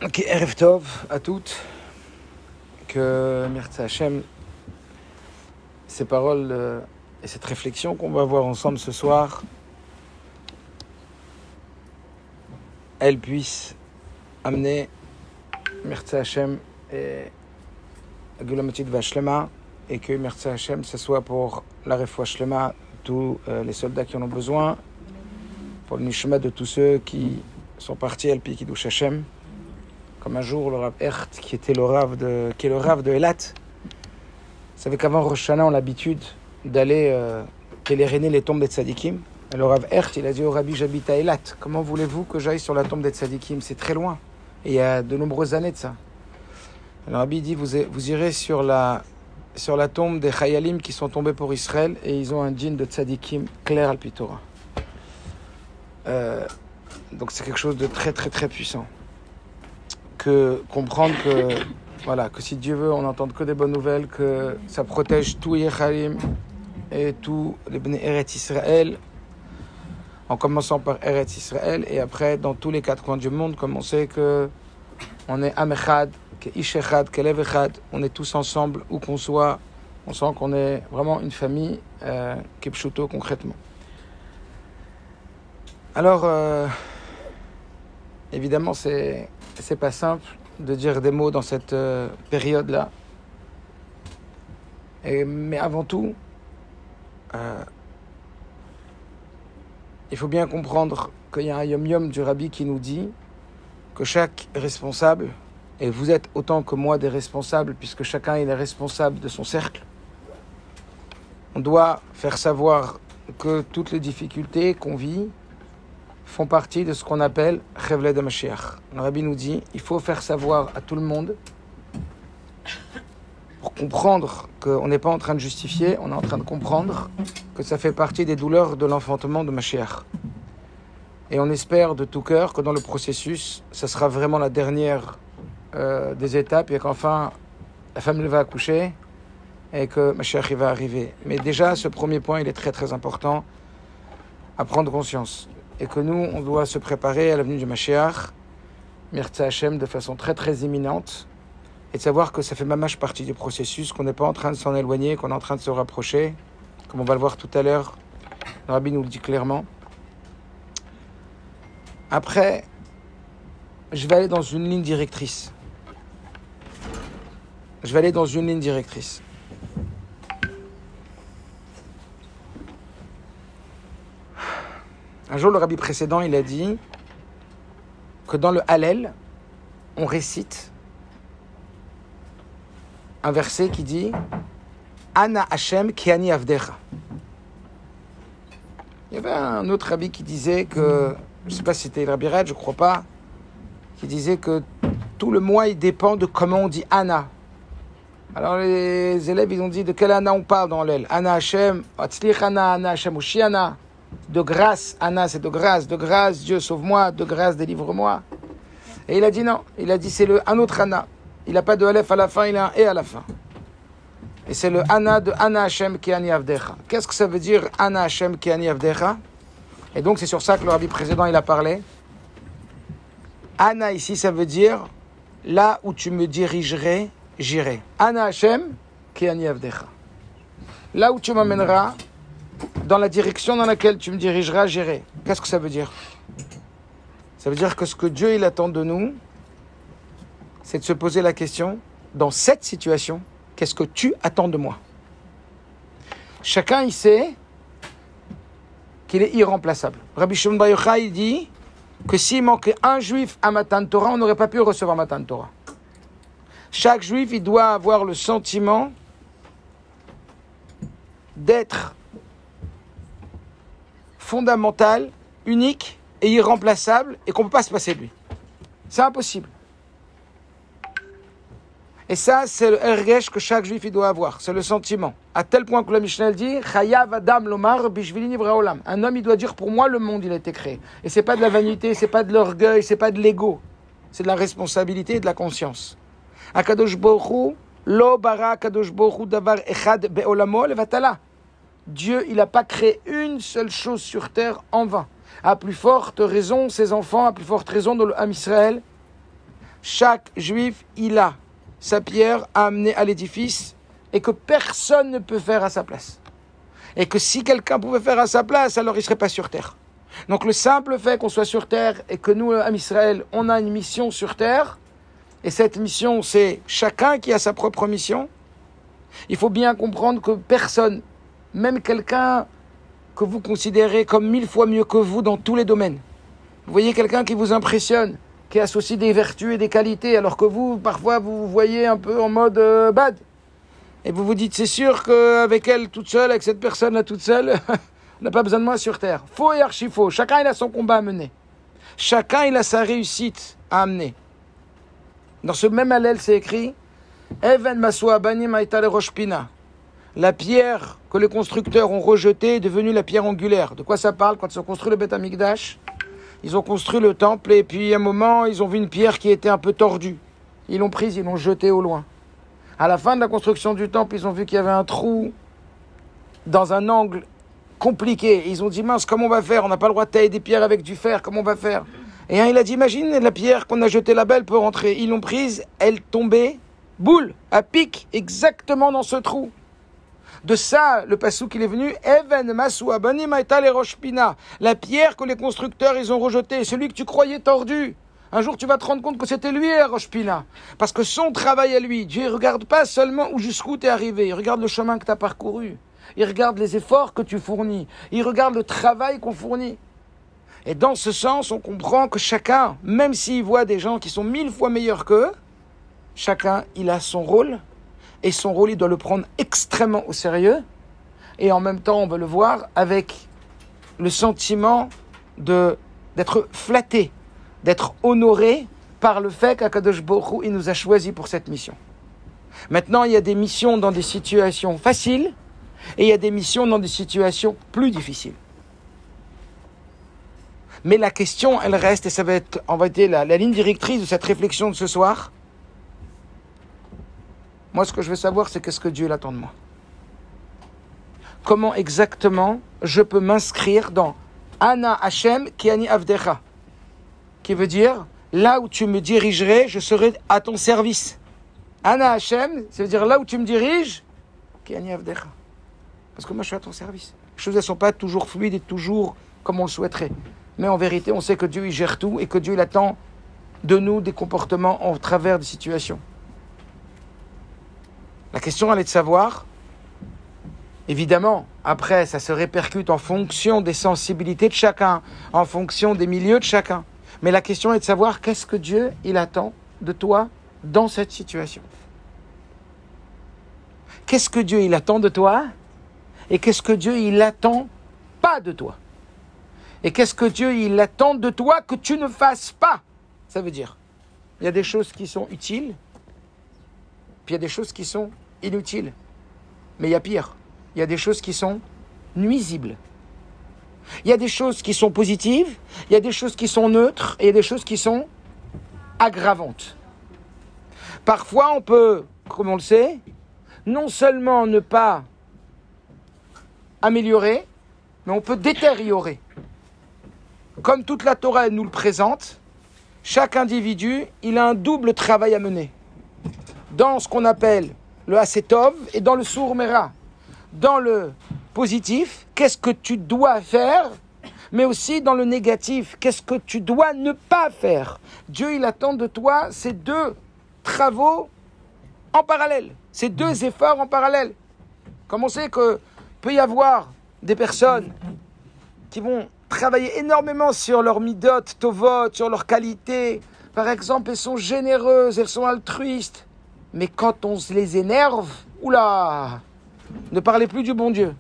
Ok, Erev Tov à toutes. Que Mirza Hashem, ces paroles et cette réflexion qu'on va voir ensemble ce soir, elles puissent amener Mirza Hashem et Gulamatit Vashlema, et que Mirza Hashem, ce soit pour la Refoua Shlema, tous les soldats qui en ont besoin, pour le Nishma de tous ceux qui sont partis Al Pi Kiddush Hashem. Comme un jour, le Rav Ert, qui est le Rav de Eilat. Vous savez qu'avant Rosh Hashanah, on a l'habitude d'aller pèleriner les tombes des tzadikim. Et le Rav Ert, il a dit au Rabbi, j'habite à Eilat. Comment voulez-vous que j'aille sur la tombe des tzadikim? C'est très loin. Et il y a de nombreuses années de ça. Le Rabbi dit, vous irez sur la tombe des Chayalim qui sont tombés pour Israël, et ils ont un djinn de tzadikim clair al Pitora. Donc c'est quelque chose de très très très puissant. Que comprendre que si Dieu veut, on n'entende que des bonnes nouvelles, que ça protège tous les Yechalim et tous les Bnei Eretz Israël, en commençant par Eretz Israël, et après dans tous les quatre coins du monde, comme on sait que on est Am Echad, que Ish Echad, que Lev Echad, on est tous ensemble, où qu'on soit, on sent qu'on est vraiment une famille, Kipchuto concrètement. Alors, évidemment, c'est pas simple de dire des mots dans cette période-là. Mais avant tout, il faut bien comprendre qu'il y a un yom-yom du Rabbi qui nous dit que chaque responsable, et vous êtes autant que moi des responsables, puisque chacun est responsable de son cercle, on doit faire savoir que toutes les difficultés qu'on vit font partie de ce qu'on appelle Chevlei de Mashiach. Le Rabbi nous dit, il faut faire savoir à tout le monde, pour comprendre qu'on n'est pas en train de justifier, on est en train de comprendre que ça fait partie des douleurs de l'enfantement de Mashiach. Et on espère de tout cœur que dans le processus, ça sera vraiment la dernière des étapes, et qu'enfin la femme va accoucher et que Mashiach va arriver. Mais déjà, ce premier point, il est très très important à prendre conscience. Et que nous, on doit se préparer à la venue du Mashiach, Mirza Hashem, de façon très très imminente, et de savoir que ça fait mamash partie du processus, qu'on n'est pas en train de s'en éloigner, qu'on est en train de se rapprocher, comme on va le voir tout à l'heure. Le Rabbi nous le dit clairement. Après, je vais aller dans une ligne directrice. Un jour, le Rabbi précédent, il a dit que dans le Hallel, on récite un verset qui dit « Ana Hashem ki ani avdecha ». Il y avait un autre Rabbi qui disait que, je ne sais pas si c'était le Rabbi Red, je ne crois pas, qui disait que tout le mois, il dépend de comment on dit « Ana ». Alors les élèves, ils ont dit de quel Ana on parle dans l'Hallel. « Ana Hashem, Atzlich Ana, Ana Hashem Ushi Ana ». De grâce, Anna, c'est de grâce, Dieu sauve-moi, de grâce, délivre-moi. Et il a dit non, il a dit c'est un autre Anna. Il n'a pas de Aleph à la fin, il a un E à la fin. Et c'est le Anna de Anna Hashem ki ani avdecha. Qu'est-ce que ça veut dire Anna Hashem ki ani avdecha? Et donc c'est sur ça que le Rabbi précédent il a parlé. Anna ici, ça veut dire là où tu me dirigerais, j'irai. Anna Hashem ki ani avdecha. Là où tu m'amèneras, dans la direction dans laquelle tu me dirigeras, j'irai. Qu'est-ce que ça veut dire? Ça veut dire que ce que Dieu il attend de nous, c'est de se poser la question, dans cette situation, qu'est-ce que tu attends de moi? Chacun il sait qu'il est irremplaçable. Rabbi Shimon Bar Yochai il dit que s'il manquait un juif à Matan Torah, on n'aurait pas pu recevoir Matan Torah. Chaque juif il doit avoir le sentiment d'être fondamental, unique et irremplaçable, et qu'on ne peut pas se passer de lui. C'est impossible. Et ça, c'est le ergesh que chaque juif il doit avoir. C'est le sentiment. À tel point que le Mishnah dit Chayav Adam Lomar Bishvili Nivra Olam. Un homme, il doit dire pour moi, le monde, il a été créé. Et c'est pas de la vanité, c'est pas de l'orgueil, c'est pas de l'ego. C'est de la responsabilité et de la conscience. Akadosh Baruch Hu, Lo bara Akadosh Baruch Hu davar echad be'olamo levatala. Dieu, il n'a pas créé une seule chose sur terre en vain. À plus forte raison, ses enfants, à plus forte raison dans le Ham Israël, chaque juif, il a sa pierre à amener à l'édifice et que personne ne peut faire à sa place. Et que si quelqu'un pouvait faire à sa place, alors il ne serait pas sur terre. Donc le simple fait qu'on soit sur terre et que nous, à Israël, on a une mission sur terre, et cette mission, c'est chacun qui a sa propre mission, il faut bien comprendre que personne, même quelqu'un que vous considérez comme 1000 fois mieux que vous dans tous les domaines, vous voyez quelqu'un qui vous impressionne, qui associe des vertus et des qualités, alors que vous, parfois, vous vous voyez un peu en mode bad. Et vous vous dites, c'est sûr qu'avec elle toute seule, avec cette personne-là toute seule, on n'a pas besoin de moi sur terre. Faux et archi-faux. Chacun, il a son combat à mener. Chacun, il a sa réussite à amener. Dans ce même allèle, c'est écrit, Even Masua Banim Aitale Roshpina. La pierre que les constructeurs ont rejetée est devenue la pierre angulaire. De quoi ça parle? Quand ils ont construit le Beth Amikdash, ils ont construit le temple et puis à un moment, ils ont vu une pierre qui était un peu tordue. Ils l'ont prise, ils l'ont jetée au loin. À la fin de la construction du temple, ils ont vu qu'il y avait un trou dans un angle compliqué. Ils ont dit, mince, comment on va faire? On n'a pas le droit de tailler des pierres avec du fer, comment on va faire? Et un, il a dit, imagine, la pierre qu'on a jetée là-bas, elle peut rentrer. Ils l'ont prise, elle tombait, boule, à pic, exactement dans ce trou. De ça, le passouk il est venu, Even Masua Banim Aitale Roshpina, la pierre que les constructeurs ils ont rejetée, celui que tu croyais tordu. Un jour tu vas te rendre compte que c'était lui Roshpina, parce que son travail à lui, Dieu ne regarde pas seulement jusqu'où tu es arrivé, il regarde le chemin que tu as parcouru, il regarde les efforts que tu fournis, il regarde le travail qu'on fournit. Et dans ce sens, on comprend que chacun, même s'il voit des gens qui sont 1000 fois meilleurs qu'eux, chacun il a son rôle. Et son rôle, il doit le prendre extrêmement au sérieux. Et en même temps, on va le voir avec le sentiment d'être flatté, d'être honoré par le fait qu'Akadosh Baruch Hu, il nous a choisis pour cette mission. Maintenant, il y a des missions dans des situations faciles et il y a des missions dans des situations plus difficiles. Mais la question, elle reste, et ça va être, on va dire, la ligne directrice de cette réflexion de ce soir. Moi, ce que je veux savoir, c'est qu'est-ce que Dieu attend de moi. Comment exactement je peux m'inscrire dans Ana Hashem ki ani avdecha, qui veut dire là où tu me dirigerais, je serai à ton service. Ana Hashem, ça veut dire là où tu me diriges, ki ani avdecha. Parce que moi, je suis à ton service. Les choses ne sont pas toujours fluides et toujours comme on le souhaiterait. Mais en vérité, on sait que Dieu il gère tout et que Dieu il attend de nous des comportements en travers des situations. La question, elle est de savoir, évidemment, après, ça se répercute en fonction des sensibilités de chacun, en fonction des milieux de chacun. Mais la question est de savoir qu'est-ce que Dieu, il attend de toi dans cette situation. Qu'est-ce que Dieu, il attend de toi et qu'est-ce que Dieu, il attend pas de toi. Et qu'est-ce que Dieu, il attend de toi que tu ne fasses pas. Ça veut dire, il y a des choses qui sont utiles, puis il y a des choses qui sont inutiles. Mais il y a pire. Il y a des choses qui sont nuisibles. Il y a des choses qui sont positives, il y a des choses qui sont neutres, et il y a des choses qui sont aggravantes. Parfois, on peut, comme on le sait, non seulement ne pas améliorer, mais on peut détériorer. Comme toute la Torah elle nous le présente, chaque individu, il a un double travail à mener. Dans ce qu'on appelle le Hasetov et dans le Sour Mera. Dans le positif, qu'est-ce que tu dois faire, mais aussi dans le négatif, qu'est-ce que tu dois ne pas faire. Dieu, il attend de toi ces deux travaux en parallèle, ces deux efforts en parallèle. Comme on sait qu'il peut y avoir des personnes qui vont travailler énormément sur leur midot, tovot, sur leur qualité. Par exemple, elles sont généreuses, elles sont altruistes. Mais quand on se les énerve, oula, ne parlez plus du bon Dieu.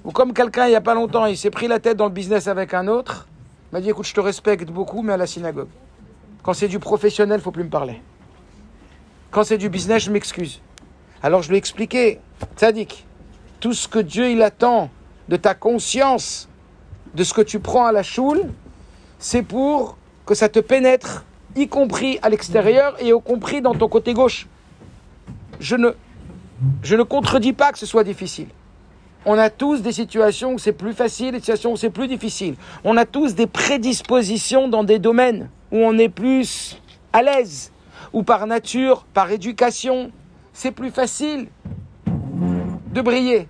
Ou comme quelqu'un, il n'y a pas longtemps, il s'est pris la tête dans le business avec un autre, il m'a dit, écoute, je te respecte beaucoup, mais à la synagogue. Quand c'est du professionnel, il ne faut plus me parler. Quand c'est du business, je m'excuse. Alors je lui ai expliqué, Tzadik, tout ce que Dieu il attend de ta conscience, de ce que tu prends à la choule, c'est pour que ça te pénètre, y compris à l'extérieur et y compris dans ton côté gauche. Je ne contredis pas que ce soit difficile. On a tous des situations où c'est plus facile, des situations où c'est plus difficile. On a tous des prédispositions dans des domaines où on est plus à l'aise, ou par nature, par éducation, c'est plus facile de briller.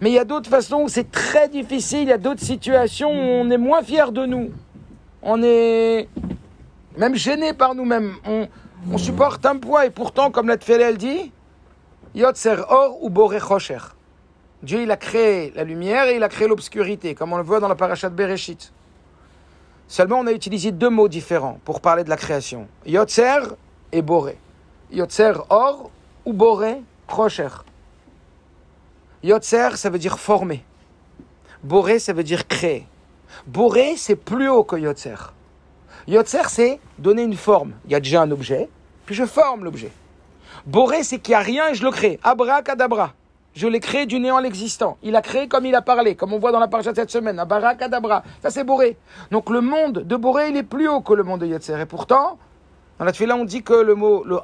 Mais il y a d'autres façons où c'est très difficile, il y a d'autres situations où on est moins fier de nous. On est même gêné par nous-mêmes. On supporte un poids et pourtant, comme la Tfela elle dit, Yotzer Or ou Boré Chosher. Dieu, il a créé la lumière et il a créé l'obscurité, comme on le voit dans la parasha de Bereshit. Seulement, on a utilisé deux mots différents pour parler de la création. Yotzer et Boré. Yotzer Or ou Boré Chosher. Yotzer, ça veut dire former. Boré, ça veut dire créer. Boré, c'est plus haut que Yotzer. Yotzer, c'est donner une forme. Il y a déjà un objet, puis je forme l'objet. Boré, c'est qu'il n'y a rien et je le crée. Abracadabra. Je l'ai créé du néant à l'existant. Il a créé comme il a parlé, comme on voit dans la paracha de cette semaine. Abracadabra. Ça, c'est Boré. Donc, le monde de Boré, il est plus haut que le monde de Yotzer. Et pourtant, dans la Tfila, on dit que le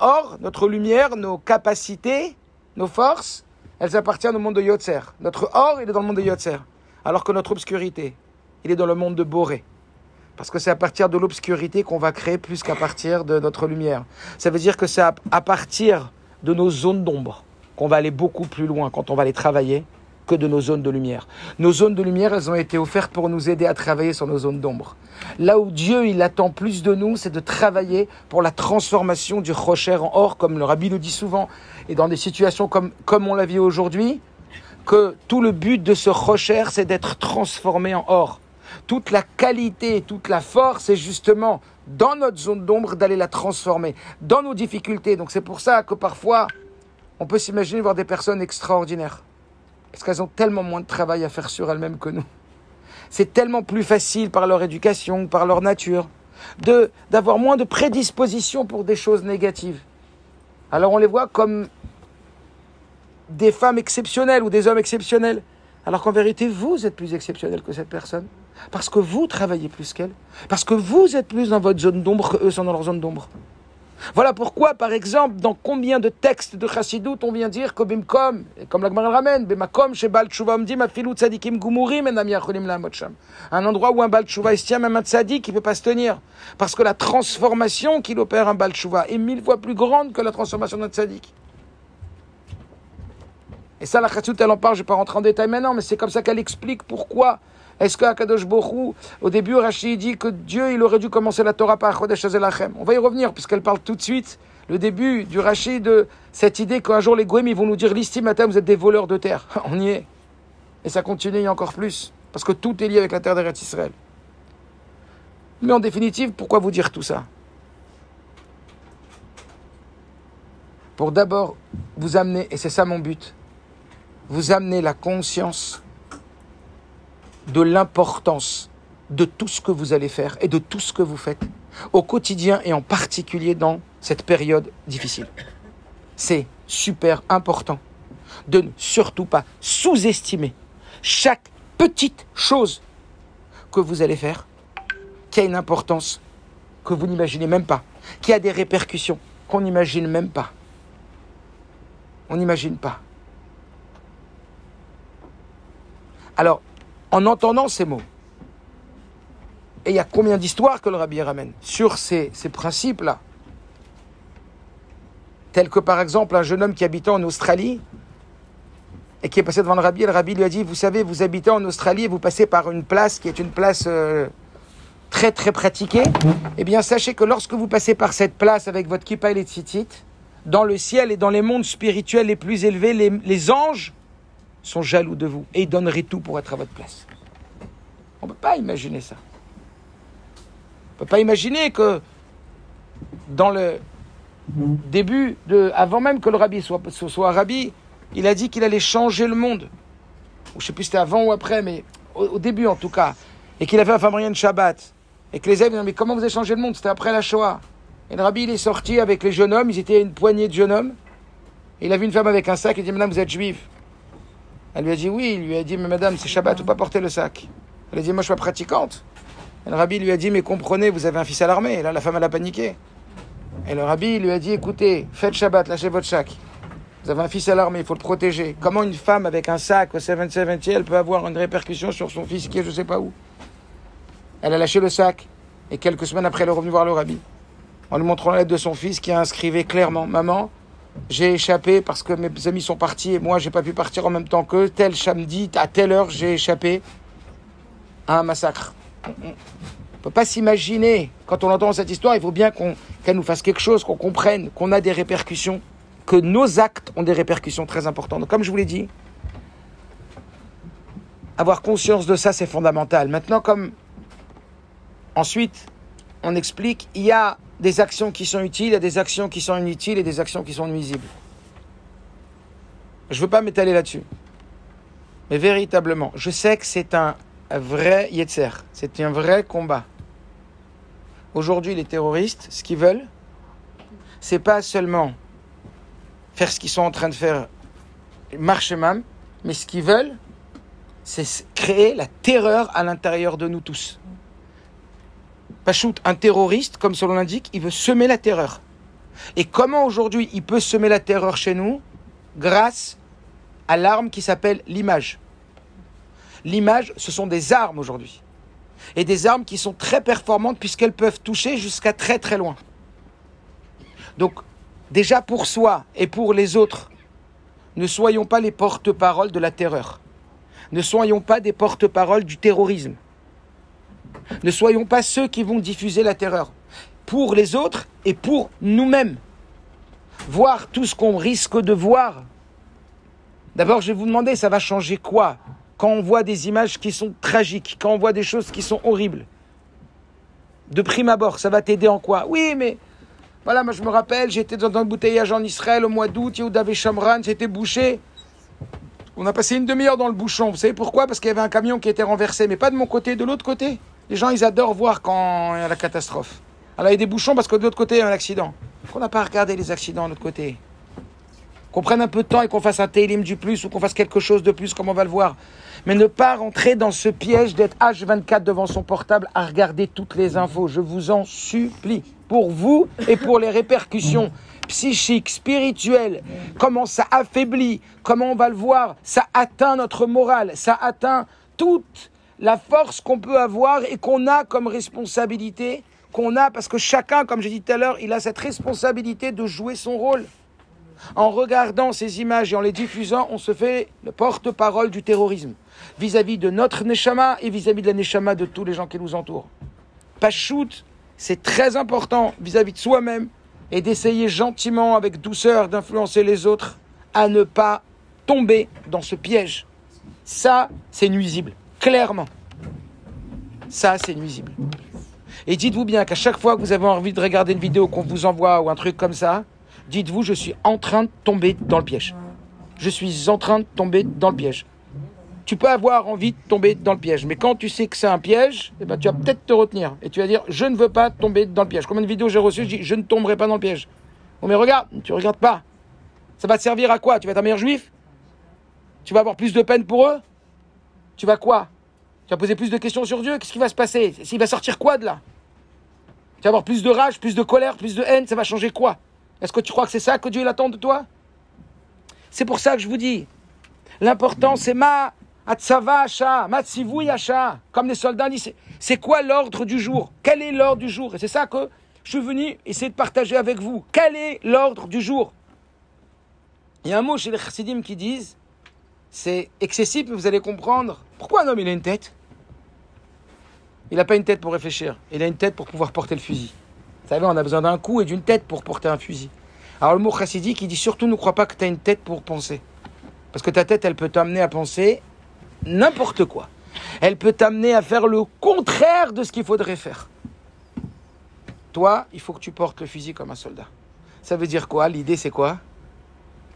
Or, notre lumière, nos capacités, nos forces, elles appartiennent au monde de Yotzer. Notre Or, il est dans le monde de Yotzer. Alors que notre obscurité, il est dans le monde de Boré. Parce que c'est à partir de l'obscurité qu'on va créer plus qu'à partir de notre lumière. Ça veut dire que c'est à partir de nos zones d'ombre qu'on va aller beaucoup plus loin quand on va les travailler que de nos zones de lumière. Nos zones de lumière, elles ont été offertes pour nous aider à travailler sur nos zones d'ombre. Là où Dieu, il attend plus de nous, c'est de travailler pour la transformation du rocher en or, comme le Rabbi le dit souvent, et dans des situations comme on l'a vu aujourd'hui, que tout le but de ce rocher, c'est d'être transformé en or. Toute la qualité, toute la force, c'est justement dans notre zone d'ombre d'aller la transformer, dans nos difficultés. Donc c'est pour ça que parfois, on peut s'imaginer voir des personnes extraordinaires. Parce qu'elles ont tellement moins de travail à faire sur elles-mêmes que nous. C'est tellement plus facile par leur éducation, par leur nature, d'avoir moins de prédisposition pour des choses négatives. Alors on les voit comme des femmes exceptionnelles ou des hommes exceptionnels. Alors qu'en vérité, vous êtes plus exceptionnel que cette personne. Parce que vous travaillez plus qu'elle. Parce que vous êtes plus dans votre zone d'ombre qu'eux sont dans leur zone d'ombre. Voilà pourquoi, par exemple, dans combien de textes de Chassidut on vient dire que Bimkom, comme la Gemara le ramène, Bimakom, chez Baal Tshuva Omdim, Afilu Tzadikim Gumurim, Enam Yacholim La'amod Sham. Un endroit où un Baal Tshuva il se tient, même un Tzadik, il ne peut pas se tenir. Parce que la transformation qu'il opère un Baal Tshuva est 1000 fois plus grande que la transformation d'un Tzadik. Et ça, la Chassidut, elle en parle, je ne vais pas rentrer en détail maintenant, mais c'est comme ça qu'elle explique pourquoi. Est-ce qu'Akadosh Baruch Hu, au début, Rashi dit que Dieu, il aurait dû commencer la Torah par Chodesh Hazelachem. On va y revenir, puisqu'elle parle tout de suite, le début du Rashi, de cette idée qu'un jour les Goïm, ils vont nous dire, l'Istimata, vous êtes des voleurs de terre. On y est. Et ça continue encore plus, parce que tout est lié avec la terre d'Eretz Israël. Mais en définitive, pourquoi vous dire tout ça? Pour d'abord vous amener, et c'est ça mon but, vous amener la conscience de l'importance de tout ce que vous allez faire et de tout ce que vous faites au quotidien et en particulier dans cette période difficile. C'est super important de ne surtout pas sous-estimer chaque petite chose que vous allez faire qui a une importance que vous n'imaginez même pas, qui a des répercussions qu'on n'imagine même pas. On n'imagine pas. Alors, en entendant ces mots, et il y a combien d'histoires que le Rabbi ramène sur ces principes-là, tels que par exemple un jeune homme qui habitait en Australie et qui est passé devant le Rabbi lui a dit, vous savez, vous habitez en Australie et vous passez par une place qui est une place très très pratiquée, eh bien sachez que lorsque vous passez par cette place avec votre kippa et les tzitzit, dans le ciel et dans les mondes spirituels les plus élevés, les anges sont jaloux de vous et ils donneraient tout pour être à votre place. On ne peut pas imaginer ça. On ne peut pas imaginer que dans le début, avant même que le Rabbi soit Rabbi, il a dit qu'il allait changer le monde. Ou je ne sais plus si c'était avant ou après, mais au début en tout cas. Et qu'il avait un Famrien de Shabbat. Et que les élèves disaient, mais comment vous avez changé le monde? C'était après la Shoah. Et le Rabbi, il est sorti avec les jeunes hommes, ils étaient une poignée de jeunes hommes. Et il a vu une femme avec un sac, il dit, madame, vous êtes juive? Elle lui a dit oui, il lui a dit, mais madame, c'est Shabbat, vous ne pouvez pas porter le sac. Elle a dit, moi je suis pas pratiquante. Et le Rabbi lui a dit, mais comprenez, vous avez un fils à l'armée. Et là, la femme, elle a paniqué. Et le Rabbi lui a dit, écoutez, faites Shabbat, lâchez votre sac. Vous avez un fils à l'armée, il faut le protéger. Comment une femme avec un sac au 770, elle peut avoir une répercussion sur son fils qui est je ne sais pas où? Elle a lâché le sac. Et quelques semaines après, elle est revenue voir le Rabbi. en lui montrant la lettre de son fils qui a inscrivé clairement « Maman, j'ai échappé parce que mes amis sont partis et moi, j'ai pas pu partir en même temps qu'eux. Tel samedi, à telle heure, j'ai échappé à un massacre. » On ne peut pas s'imaginer, quand on entend cette histoire, il faut bien qu'elle nous fasse quelque chose, qu'on comprenne, qu'on a des répercussions, que nos actes ont des répercussions très importantes. Donc, comme je vous l'ai dit, avoir conscience de ça, c'est fondamental. Maintenant, comme ensuite, on explique, il y a des actions qui sont utiles, il y a des actions qui sont inutiles et des actions qui sont nuisibles. Je ne veux pas m'étaler là-dessus. Mais véritablement, je sais que c'est un vrai yetzer, c'est un vrai combat. Aujourd'hui, les terroristes, ce qu'ils veulent, c'est pas seulement faire ce qu'ils sont en train de faire, marche-mam, mais ce qu'ils veulent, c'est créer la terreur à l'intérieur de nous tous. Pachout, un terroriste, comme son nom l'indique, il veut semer la terreur. Et comment aujourd'hui il peut semer la terreur chez nous? Grâce à l'arme qui s'appelle l'image. L'image, ce sont des armes aujourd'hui. Et des armes qui sont très performantes puisqu'elles peuvent toucher jusqu'à très très loin. Donc, déjà pour soi et pour les autres, ne soyons pas les porte-paroles de la terreur. Ne soyons pas des porte-paroles du terrorisme. Ne soyons pas ceux qui vont diffuser la terreur. Pour les autres et pour nous-mêmes. Voir tout ce qu'on risque de voir. D'abord, je vais vous demander, ça va changer quoi? Quand on voit des images qui sont tragiques, quand on voit des choses qui sont horribles. De prime abord, ça va t'aider en quoi? Oui, mais voilà, moi je me rappelle, j'étais dans un embouteillage en Israël au mois d'août, Yehuda Veshamran, c'était bouché. On a passé une demi-heure dans le bouchon. Vous savez pourquoi? Parce qu'il y avait un camion qui était renversé, mais pas de mon côté, de l'autre côté. Les gens, ils adorent voir quand il y a la catastrophe. Alors il y a des bouchons parce que de l'autre côté, il y a un accident. Qu'on n'a pas regardé les accidents de l'autre côté. Qu'on prenne un peu de temps et qu'on fasse un télim du plus ou qu'on fasse quelque chose de plus, comme on va le voir. Mais ne pas rentrer dans ce piège d'être H24 devant son portable à regarder toutes les infos. Je vous en supplie. Pour vous et pour les répercussions psychiques, spirituelles, comment ça affaiblit, comment on va le voir, ça atteint notre morale, ça atteint toute la force qu'on peut avoir et qu'on a comme responsabilité, parce que chacun, comme j'ai dit tout à l'heure, il a cette responsabilité de jouer son rôle. En regardant ces images et en les diffusant, on se fait le porte-parole du terrorisme, vis-à-vis de notre neshama et vis-à-vis de la neshama de tous les gens qui nous entourent. Pachout, c'est très important vis-à-vis de soi-même et d'essayer gentiment, avec douceur, d'influencer les autres à ne pas tomber dans ce piège. Ça, c'est nuisible. Clairement. Ça, c'est nuisible. Et dites-vous bien qu'à chaque fois que vous avez envie de regarder une vidéo qu'on vous envoie ou un truc comme ça, dites-vous, je suis en train de tomber dans le piège. Je suis en train de tomber dans le piège. Tu peux avoir envie de tomber dans le piège, mais quand tu sais que c'est un piège, eh ben, tu vas peut-être te retenir. Et tu vas dire, je ne veux pas tomber dans le piège. Combien de vidéos j'ai reçues, je dis, je ne tomberai pas dans le piège. Bon, mais regarde, tu ne regardes pas. Ça va te servir à quoi? Tu vas être un meilleur juif? Tu vas avoir plus de peine pour eux? Tu vas quoi? Tu vas poser plus de questions sur Dieu? Qu'est-ce qui va se passer? S'il va sortir quoi de là? Tu vas avoir plus de rage, plus de colère, plus de haine, ça va changer quoi? Est-ce que tu crois que c'est ça que Dieu il attend de toi? C'est pour ça que je vous dis, l'important c'est ma atzava asha, ma tzivui asha, comme les soldats disent, c'est quoi l'ordre du jour? Quel est l'ordre du jour? Et c'est ça que je suis venu essayer de partager avec vous. Quel est l'ordre du jour? Il y a un mot chez les chassidim qui disent, c'est excessif, mais vous allez comprendre, pourquoi un homme il a une tête? Il n'a pas une tête pour réfléchir, il a une tête pour pouvoir porter le fusil. Vous savez, on a besoin d'un cou et d'une tête pour porter un fusil. Alors le mot chassidique, il dit surtout ne crois pas que tu as une tête pour penser. Parce que ta tête, elle peut t'amener à penser n'importe quoi. Elle peut t'amener à faire le contraire de ce qu'il faudrait faire. Toi, il faut que tu portes le fusil comme un soldat. Ça veut dire quoi? L'idée, c'est quoi?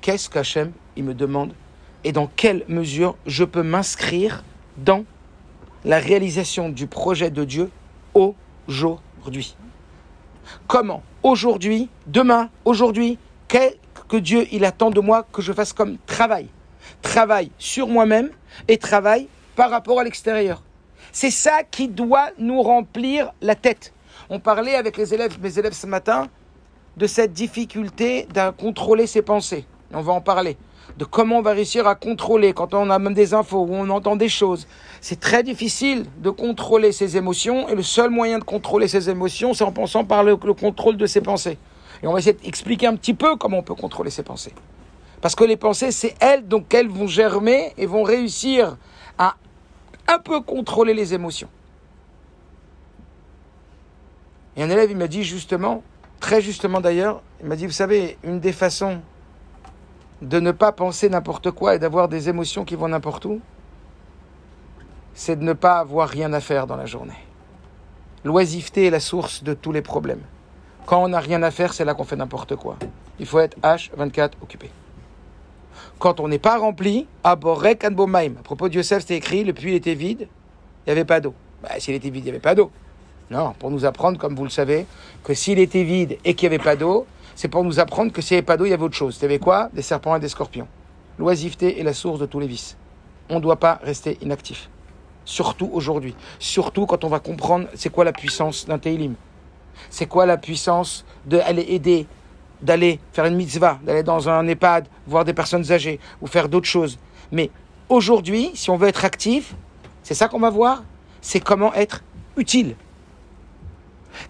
Qu'est-ce qu'Hachem, il me demande? Et dans quelle mesure je peux m'inscrire dans la réalisation du projet de Dieu aujourd'hui? Comment? Aujourd'hui, demain, aujourd'hui, qu'est-ce que Dieu il attend de moi que je fasse comme travail? Travail sur moi-même et travail par rapport à l'extérieur. C'est ça qui doit nous remplir la tête. On parlait avec mes élèves ce matin, de cette difficulté de contrôler ses pensées. On va en parler. De comment on va réussir à contrôler quand on a même des infos ou on entend des choses. C'est très difficile de contrôler ses émotions et le seul moyen de contrôler ses émotions, c'est en pensant par le contrôle de ses pensées. Et on va essayer d'expliquer un petit peu comment on peut contrôler ses pensées. Parce que les pensées, c'est elles, donc elles vont germer et vont réussir à un peu contrôler les émotions. Et un élève, il m'a dit justement, très justement d'ailleurs, il m'a dit, vous savez, une des façons de ne pas penser n'importe quoi et d'avoir des émotions qui vont n'importe où, c'est de ne pas avoir rien à faire dans la journée. L'oisiveté est la source de tous les problèmes. Quand on n'a rien à faire, c'est là qu'on fait n'importe quoi. Il faut être H24 occupé. Quand on n'est pas rempli, Aborek Anbomaim. À propos de Yosef, c'était écrit, le puits était vide, il n'y avait pas d'eau. S'il était vide, il n'y avait pas d'eau. Non, pour nous apprendre, comme vous le savez, que s'il était vide et qu'il n'y avait pas d'eau, c'est pour nous apprendre que s'il n'y avait pas d'eau, il y avait autre chose. Il y avait quoi? Des serpents et des scorpions. L'oisiveté est la source de tous les vices. On ne doit pas rester inactif. Surtout aujourd'hui. Surtout quand on va comprendre c'est quoi la puissance d'un Teilim. C'est quoi la puissance d'aller aider, d'aller faire une mitzvah, d'aller dans un EHPAD, voir des personnes âgées ou faire d'autres choses. Mais aujourd'hui, si on veut être actif, c'est ça qu'on va voir, c'est comment être utile.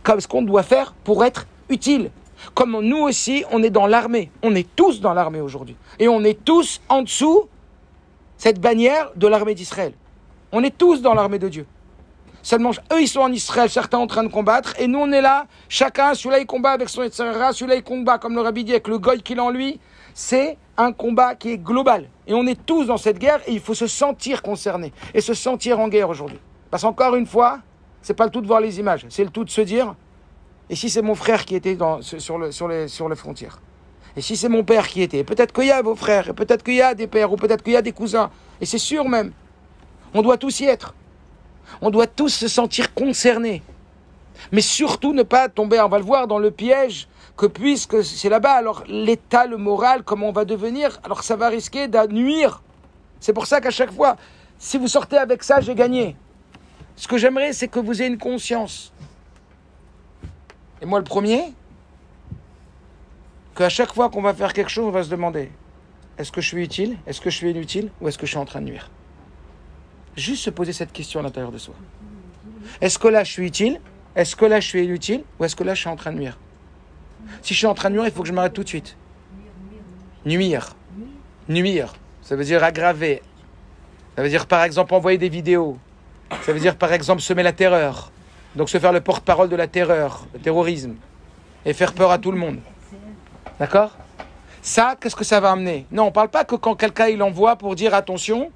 Comme ce qu'on doit faire pour être utile. Comme nous aussi, on est dans l'armée. On est tous dans l'armée aujourd'hui. Et on est tous en dessous cette bannière de l'armée d'Israël. On est tous dans l'armée de Dieu. Seulement, eux, ils sont en Israël, certains en train de combattre, et nous, on est là, chacun, celui-là, il combat avec son etc., celui-là, il combat, comme le Rabbi dit, avec le goy qu'il a en lui. C'est un combat qui est global. Et on est tous dans cette guerre, et il faut se sentir concerné, et se sentir en guerre aujourd'hui. Parce qu'encore une fois, c'est pas le tout de voir les images, c'est le tout de se dire, et si c'est mon frère qui était sur les frontières, et si c'est mon père qui était, peut-être qu'il y a vos frères, et peut-être qu'il y a des pères, ou peut-être qu'il y a des cousins, et c'est sûr même, on doit tous y être. On doit tous se sentir concernés. Mais surtout ne pas tomber, on va le voir, dans le piège que puisque c'est là-bas, alors l'état, le moral, comment on va devenir, alors ça va risquer de nuire. C'est pour ça qu'à chaque fois, si vous sortez avec ça, j'ai gagné. Ce que j'aimerais, c'est que vous ayez une conscience. Et moi, le premier, qu'à chaque fois qu'on va faire quelque chose, on va se demander, est-ce que je suis utile? Est-ce que je suis inutile? Ou est-ce que je suis en train de nuire? Juste se poser cette question à l'intérieur de soi. Est-ce que là je suis utile? Est-ce que là je suis inutile? Ou est-ce que là je suis en train de nuire? Si je suis en train de nuire, il faut que je m'arrête tout de suite. Nuire. Nuire. Ça veut dire aggraver. Ça veut dire par exemple envoyer des vidéos. Ça veut dire par exemple semer la terreur. Donc se faire le porte-parole de la terreur, le terrorisme. Et faire peur à tout le monde. D'accord? Ça, qu'est-ce que ça va amener? Non, on ne parle pas que quand quelqu'un il envoie pour dire attention,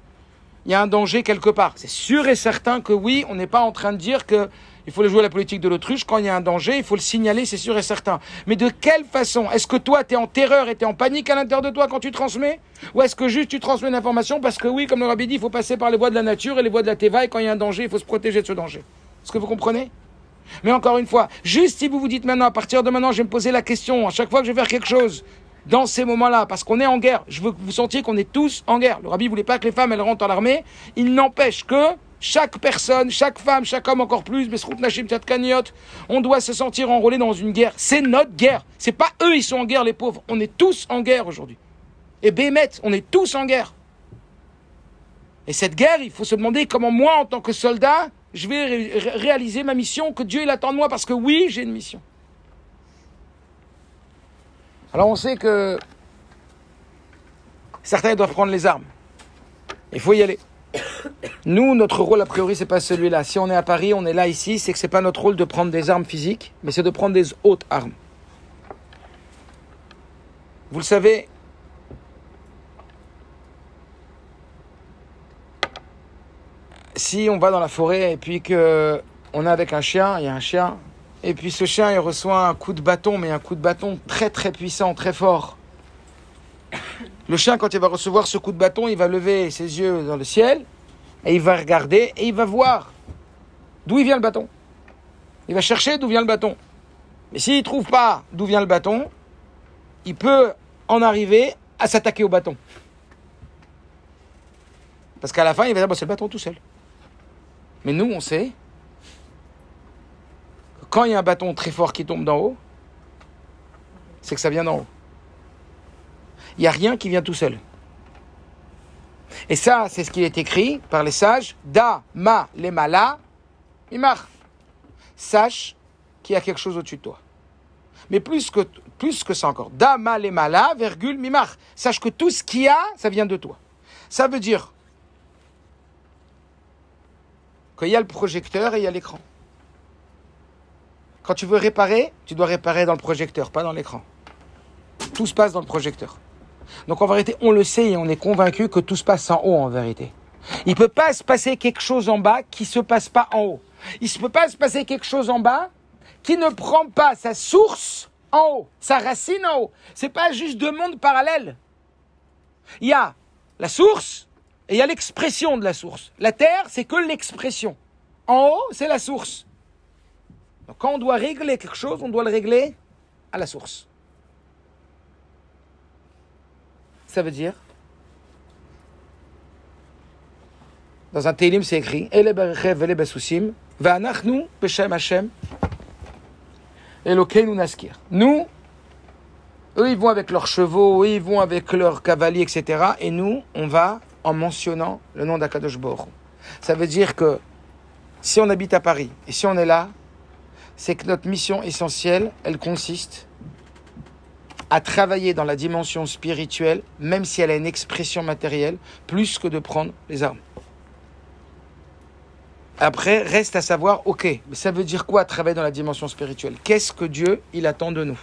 il y a un danger quelque part. C'est sûr et certain que oui, on n'est pas en train de dire qu'il faut jouer à la politique de l'autruche. Quand il y a un danger, il faut le signaler, c'est sûr et certain. Mais de quelle façon? Est-ce que toi, tu es en terreur et tu es en panique à l'intérieur de toi quand tu transmets? Ou est-ce que juste tu transmets l'information parce que oui, comme le Rabbi dit, il faut passer par les voies de la nature et les voies de la Teva et quand il y a un danger, il faut se protéger de ce danger. Est-ce que vous comprenez? Mais encore une fois, juste si vous vous dites maintenant, à partir de maintenant, je vais me poser la question, à chaque fois que je vais faire quelque chose, dans ces moments-là, parce qu'on est en guerre, je veux que vous sentiez qu'on est tous en guerre. Le Rabbi ne voulait pas que les femmes elles rentrent dans l'armée. Il n'empêche que chaque personne, chaque femme, chaque homme encore plus, on doit se sentir enrôlé dans une guerre. C'est notre guerre. C'est pas eux, ils sont en guerre, les pauvres. On est tous en guerre aujourd'hui. Et Bémet, on est tous en guerre. Et cette guerre, il faut se demander comment moi, en tant que soldat, je vais réaliser ma mission que Dieu il attend de moi, parce que oui, j'ai une mission. Alors on sait que certains doivent prendre les armes. Il faut y aller. Nous, notre rôle a priori, c'est pas celui-là. Si on est à Paris, on est là ici, c'est que c'est pas notre rôle de prendre des armes physiques, mais c'est de prendre des autres armes. Vous le savez, si on va dans la forêt et puis que on est avec un chien, il y a un chien. Et puis ce chien, il reçoit un coup de bâton, mais un coup de bâton très très puissant, très fort. Le chien, quand il va recevoir ce coup de bâton, il va lever ses yeux dans le ciel, et il va regarder, et il va voir d'où il vient le bâton. Il va chercher d'où vient le bâton. Mais s'il ne trouve pas d'où vient le bâton, il peut en arriver à s'attaquer au bâton. Parce qu'à la fin, il va dire, c'est le bâton tout seul. Mais nous, on sait... Quand il y a un bâton très fort qui tombe d'en haut, c'est que ça vient d'en haut. Il n'y a rien qui vient tout seul. Et ça, c'est ce qui est écrit par les sages. Da, ma, les mala, imar. Sache qu'il y a quelque chose au-dessus de toi. Mais plus que ça encore. Da, ma, les mala, virgule, mimar. Sache que tout ce qu'il y a, ça vient de toi. Ça veut dire qu'il y a le projecteur et il y a l'écran. Quand tu veux réparer, tu dois réparer dans le projecteur, pas dans l'écran. Tout se passe dans le projecteur. Donc en vérité, on le sait et on est convaincu que tout se passe en haut en vérité. Il ne peut pas se passer quelque chose en bas qui ne se passe pas en haut. Il ne peut pas se passer quelque chose en bas qui ne prend pas sa source en haut, sa racine en haut. Ce n'est pas juste deux mondes parallèles. Il y a la source et il y a l'expression de la source. La terre, c'est que l'expression. En haut, c'est la source. Donc quand on doit régler quelque chose, on doit le régler à la source. Ça veut dire, dans un Télim, c'est écrit, Ele berechev vele besusim, ve'anachnu b'shem Hashem, Elokeinu naskir. Nous, eux, ils vont avec leurs chevaux, eux, ils vont avec leurs cavaliers, etc. Et nous, on va en mentionnant le nom d'Akadosh Baruch Hu. Ça veut dire que si on habite à Paris et si on est là, c'est que notre mission essentielle, elle consiste à travailler dans la dimension spirituelle, même si elle a une expression matérielle, plus que de prendre les armes. Après, reste à savoir, ok, mais ça veut dire quoi travailler dans la dimension spirituelle? Qu'est-ce que Dieu, il attend de nous?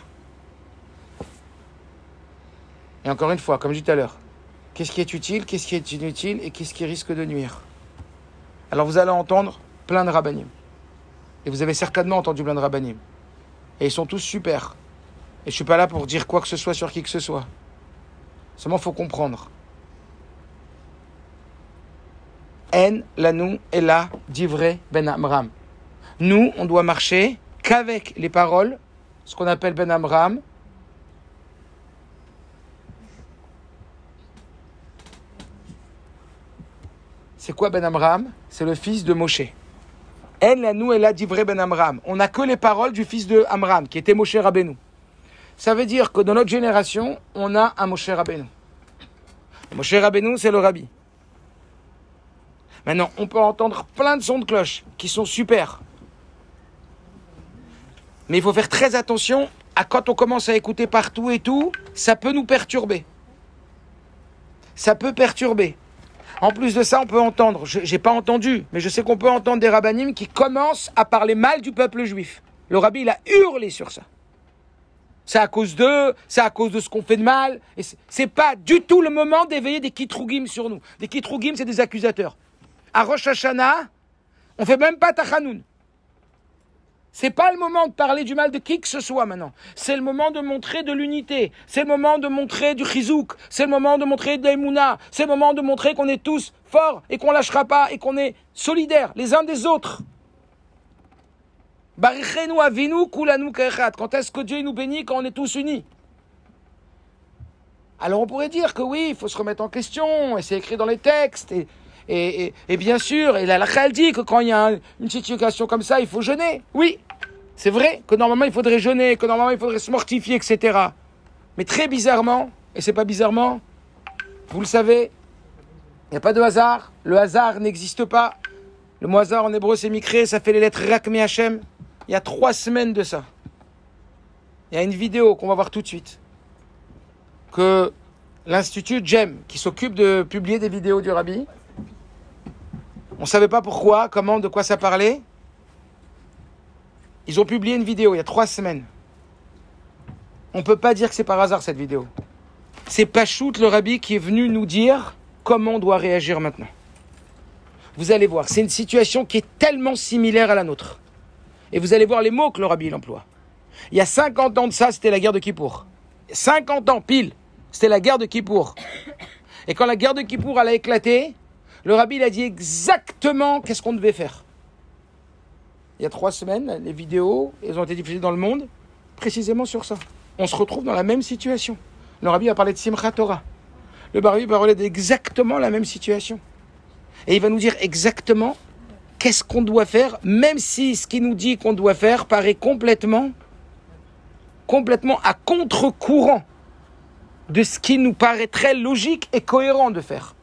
Et encore une fois, comme je dis tout à l'heure, qu'est-ce qui est utile, qu'est-ce qui est inutile et qu'est-ce qui risque de nuire? Alors vous allez entendre plein de rabbanim. Et vous avez certainement entendu plein de rabbanim. Et ils sont tous super. Et je ne suis pas là pour dire quoi que ce soit sur qui que ce soit. Seulement, il faut comprendre. En lanou ela divrei ben Amram. Nous, on doit marcher qu'avec les paroles, ce qu'on appelle ben Amram. C'est quoi ben Amram? C'est le fils de Moshe. En lanou ela divrei ben Amram. On n'a que les paroles du fils de Amram, qui était Moshe Rabbeinu. Ça veut dire que dans notre génération, on a un Moshe Rabbeinu. Moshe Rabbeinu, c'est le Rabbi. Maintenant, on peut entendre plein de sons de cloche qui sont super. Mais il faut faire très attention à quand on commence à écouter partout et tout, ça peut nous perturber. Ça peut perturber. En plus de ça, on peut entendre, j'ai pas entendu, mais je sais qu'on peut entendre des rabbinim qui commencent à parler mal du peuple juif. Le rabbi, il a hurlé sur ça. C'est à cause d'eux, c'est à cause de ce qu'on fait de mal. Et c'est pas du tout le moment d'éveiller des kitrougim sur nous. Des kitrougim, c'est des accusateurs. À Rosh Hashanah, on fait même pas tachanoun. C'est pas le moment de parler du mal de qui que ce soit maintenant. C'est le moment de montrer de l'unité. C'est le moment de montrer du chizouk. C'est le moment de montrer de l'emouna. C'est le moment de montrer qu'on est tous forts et qu'on lâchera pas et qu'on est solidaires les uns des autres. Barichenu avinu kulanu ka'echad. Quand est-ce que Dieu nous bénit? Quand on est tous unis. Alors on pourrait dire que oui, il faut se remettre en question, et c'est écrit dans les textes, et bien sûr, et la halakha elle dit que quand il y a une situation comme ça, il faut jeûner. Oui, c'est vrai que normalement il faudrait jeûner, que normalement il faudrait se mortifier, etc. Mais très bizarrement, et c'est pas bizarrement, vous le savez, il n'y a pas de hasard, le hasard n'existe pas. Le mot hasard en hébreu c'est mikré, ça fait les lettres Rak Mi Hashem. Il y a 3 semaines de ça. Il y a une vidéo qu'on va voir tout de suite. Que l'Institut GEM, qui s'occupe de publier des vidéos du Rabbi, on ne savait pas pourquoi, comment, de quoi ça parlait. Ils ont publié une vidéo il y a 3 semaines. On ne peut pas dire que c'est par hasard cette vidéo. C'est Pachout, le Rabbi, qui est venu nous dire comment on doit réagir maintenant. Vous allez voir, c'est une situation qui est tellement similaire à la nôtre. Et vous allez voir les mots que le Rabbi il emploie. Il y a 50 ans de ça, c'était la guerre de Kippour. 50 ans pile, c'était la guerre de Kippour. Et quand la guerre de Kippour elle a éclaté, le Rabbi il a dit exactement qu'est-ce qu'on devait faire. Il y a 3 semaines, les vidéos, elles ont été diffusées dans le monde, précisément sur ça. On se retrouve dans la même situation. Le Rabbi a parlé de Simchat Torah. Le Rabbi a parlé d'exactement la même situation. Et il va nous dire exactement qu'est-ce qu'on doit faire, même si ce qu'il nous dit qu'on doit faire paraît complètement à contre-courant de ce qui nous paraîtrait logique et cohérent de faire.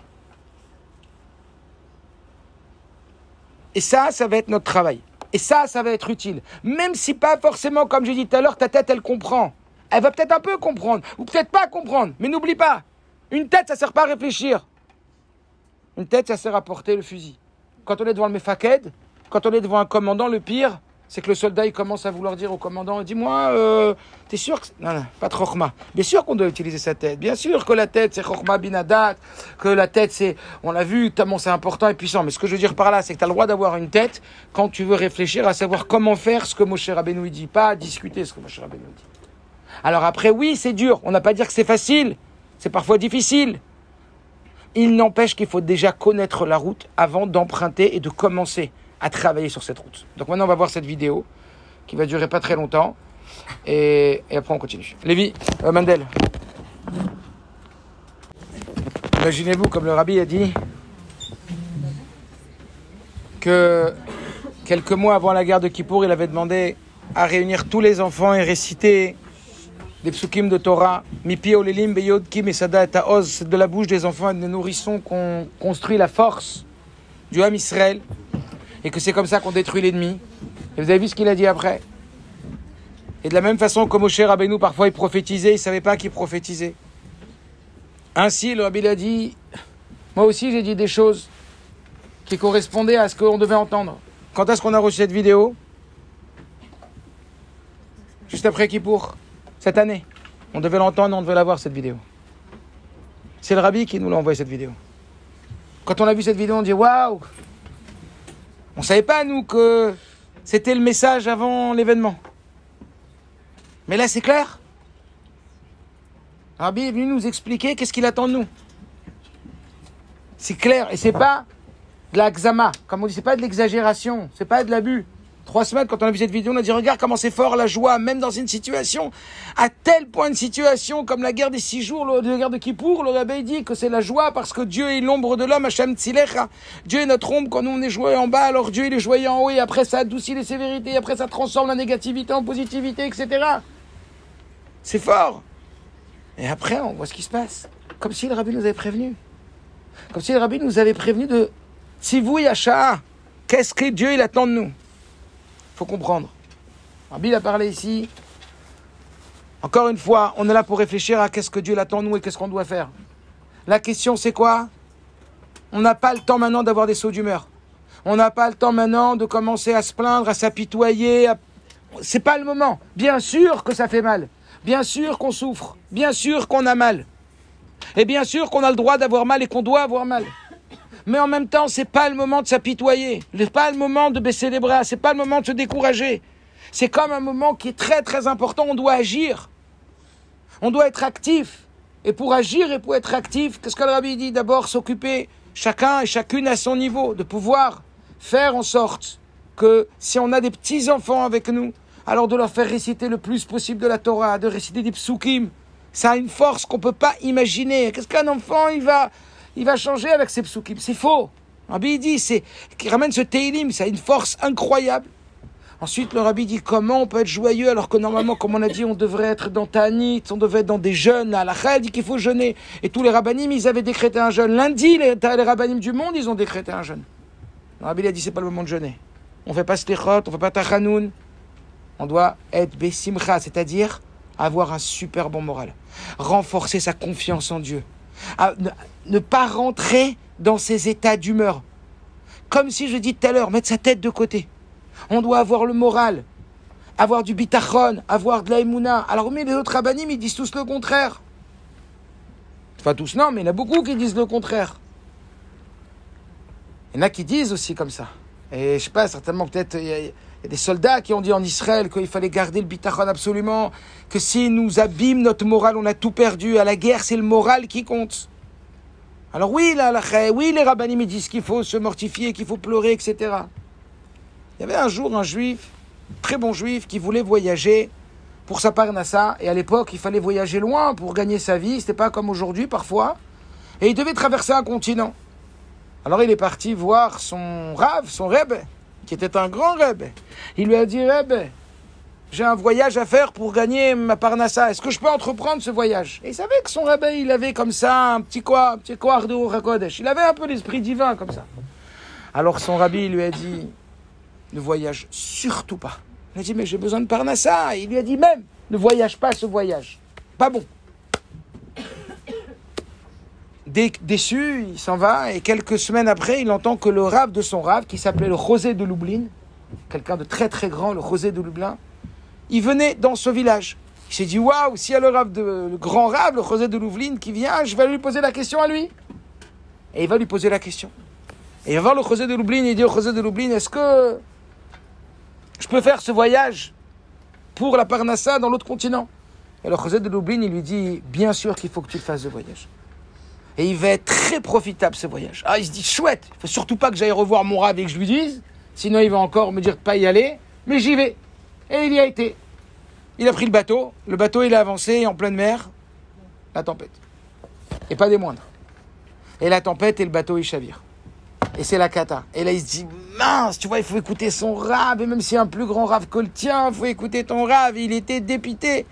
Et ça va être notre travail. Et ça va être utile. Même si pas forcément, comme j'ai dit tout à l'heure, ta tête, elle comprend. Elle va peut-être un peu comprendre, ou peut-être pas comprendre. Mais n'oublie pas, une tête, ça sert pas à réfléchir. Une tête, ça sert à porter le fusil. Quand on est devant le mefaked, quand on est devant un commandant, le pire, c'est que le soldat, il commence à vouloir dire au commandant, dis-moi, t'es sûr que... Non, pas de chokhma. Bien sûr qu'on doit utiliser sa tête. Bien sûr que la tête, c'est chokhma binadat, que la tête, c'est... On l'a vu, tellement c'est important et puissant. Mais ce que je veux dire par là, c'est que tu as le droit d'avoir une tête quand tu veux réfléchir à savoir comment faire ce que Moshe Rabbeinu dit, pas à discuter ce que Moshe Rabbeinu dit. Alors après, oui, c'est dur. On n'a pas à dire que c'est facile. C'est parfois difficile. Il n'empêche qu'il faut déjà connaître la route avant d'emprunter et de commencer à travailler sur cette route. Donc maintenant, on va voir cette vidéo qui va durer pas très longtemps. Et après, on continue. Lévi, Mandel. Imaginez-vous, comme le rabbi a dit, que quelques mois avant la guerre de Kippour, il avait demandé à réunir tous les enfants et réciter des psukim de Torah. Mipi olelim beyod kim esada et haoz. C'est de la bouche des enfants et des nourrissons qu'on construit la force du Ham Israël. Et que c'est comme ça qu'on détruit l'ennemi. Et vous avez vu ce qu'il a dit après. Et de la même façon que Moshe Rabbeinu, parfois il prophétisait, il ne savait pas qui prophétisait. Ainsi, le rabbi a dit, moi aussi j'ai dit des choses qui correspondaient à ce qu'on devait entendre. Quand est-ce qu'on a reçu cette vidéo? Juste après Kippour, cette année. On devait l'entendre, on devait la voir cette vidéo. C'est le rabbi qui nous l'a envoyé cette vidéo. Quand on a vu cette vidéo, on dit waouh! On ne savait pas, nous, que c'était le message avant l'événement. Mais là, c'est clair. Rabbi est venu nous expliquer qu'est-ce qu'il attend de nous. C'est clair. Et c'est pas de la xama. Comme on dit, c'est pas de l'exagération. C'est pas de l'abus. 3 semaines, quand on a vu cette vidéo, on a dit, regarde comment c'est fort la joie, même dans une situation, à tel point de situation, comme la guerre des 6 jours, la guerre de Kippour, le rabbi dit que c'est la joie parce que Dieu est l'ombre de l'homme, Hashem Tzilecha. Dieu est notre ombre quand nous on est joyeux en bas, alors Dieu il est joyeux en haut, et après ça adoucit les sévérités, et après ça transforme la négativité en positivité, etc. C'est fort. Et après, on voit ce qui se passe. Comme si le rabbi nous avait prévenu. Comme si le rabbi nous avait prévenu de Tzivouy Hasha'a. Qu'est-ce que Dieu il attend de nous? Il faut comprendre. Rabbi a parlé ici. Encore une fois, on est là pour réfléchir à qu'est-ce que Dieu attend de nous et qu'est-ce qu'on doit faire. La question c'est quoi? On n'a pas le temps maintenant d'avoir des sauts d'humeur. On n'a pas le temps maintenant de commencer à se plaindre, à s'apitoyer. C'est pas le moment. Bien sûr que ça fait mal. Bien sûr qu'on souffre. Bien sûr qu'on a mal. Et bien sûr qu'on a le droit d'avoir mal et qu'on doit avoir mal. Mais en même temps, c'est pas le moment de s'apitoyer. C'est pas le moment de baisser les bras. C'est pas le moment de se décourager. C'est comme un moment qui est très très important. On doit agir. On doit être actif. Et pour agir et pour être actif, qu'est-ce que le rabbi dit? D'abord, s'occuper, chacun et chacune à son niveau, de pouvoir faire en sorte que si on a des petits-enfants avec nous, alors de leur faire réciter le plus possible de la Torah, de réciter des psukim. Ça a une force qu'on ne peut pas imaginer. Qu'est-ce qu'un enfant, il va changer avec ses psukim? C'est faux. Rabbi dit, qui ramène ce Teilim, ça a une force incroyable. Ensuite, le Rabbi dit, comment on peut être joyeux alors que normalement, comme on a dit, on devrait être dans Ta'anit, on devrait être dans des jeûnes. La Halakha dit qu'il faut jeûner. Et tous les rabbanim, ils avaient décrété un jeûne. Lundi, les rabbanim du monde, ils ont décrété un jeûne. Le Rabbi a dit, c'est pas le moment de jeûner. On ne fait pas slichot, on ne fait pas tachanoun. On doit être besimcha, c'est-à-dire avoir un super bon moral. Renforcer sa confiance en Dieu. Ne pas rentrer dans ces états d'humeur. Comme si je dis tout à l'heure, mettre sa tête de côté. On doit avoir le moral, avoir du bitachon, avoir de la émouna. Alors mais les autres rabbanim, ils disent tous le contraire. Enfin tous non, mais il y en a beaucoup qui disent le contraire. Il y en a qui disent aussi comme ça. Et je sais pas, certainement peut-être il y a des soldats qui ont dit en Israël qu'il fallait garder le bitachon absolument, que si nous abîme notre morale, on a tout perdu. À la guerre, c'est le moral qui compte. Alors oui, oui, les rabbanim ils disent qu'il faut se mortifier, qu'il faut pleurer, etc. Il y avait un jour un juif, très bon juif, qui voulait voyager pour sa parnassa. Et à l'époque, il fallait voyager loin pour gagner sa vie. C'était pas comme aujourd'hui, parfois. Et il devait traverser un continent. Alors il est parti voir son Rav, son Rebbe, qui était un grand Rebbe. Il lui a dit, Rebbe, j'ai un voyage à faire pour gagner ma parnassa. Est-ce que je peux entreprendre ce voyage? Et il savait que son rabbin, il avait comme ça un petit koar de Ruach HaKodesh. Il avait un peu l'esprit divin comme ça. Alors son rabbi lui a dit, ne voyage surtout pas. Il a dit, mais j'ai besoin de parnassa. Il lui a dit même, ne voyage pas ce voyage. Pas bon. Déçu, il s'en va et quelques semaines après, il entend que le rav de son rav, qui s'appelait le José de Lublin, quelqu'un de très très grand, le José de Lublin, il venait dans ce village. Il s'est dit, waouh, s'il y a le grand rav, le José de Lublin qui vient, je vais lui poser la question à lui. Et il va lui poser la question. Et il va voir le José de Lublin et il dit au José de Lublin, est-ce que je peux faire ce voyage pour la Parnassa dans l'autre continent? Et le José de Lublin, il lui dit, bien sûr qu'il faut que tu le fasses ce voyage. Et il va être très profitable ce voyage. Ah, il se dit, chouette, il ne faut surtout pas que j'aille revoir mon rav et que je lui dise, sinon il va encore me dire de ne pas y aller, mais j'y vais. Et il y a été. Il a pris le bateau il a avancé en pleine mer, la tempête. Et pas des moindres. Et la tempête et le bateau il chavire. Et c'est la cata. Et là il se dit, mince, tu vois, il faut écouter son rav, et même s'il y a un plus grand rav que le tien, il faut écouter ton rav. Et il était dépité.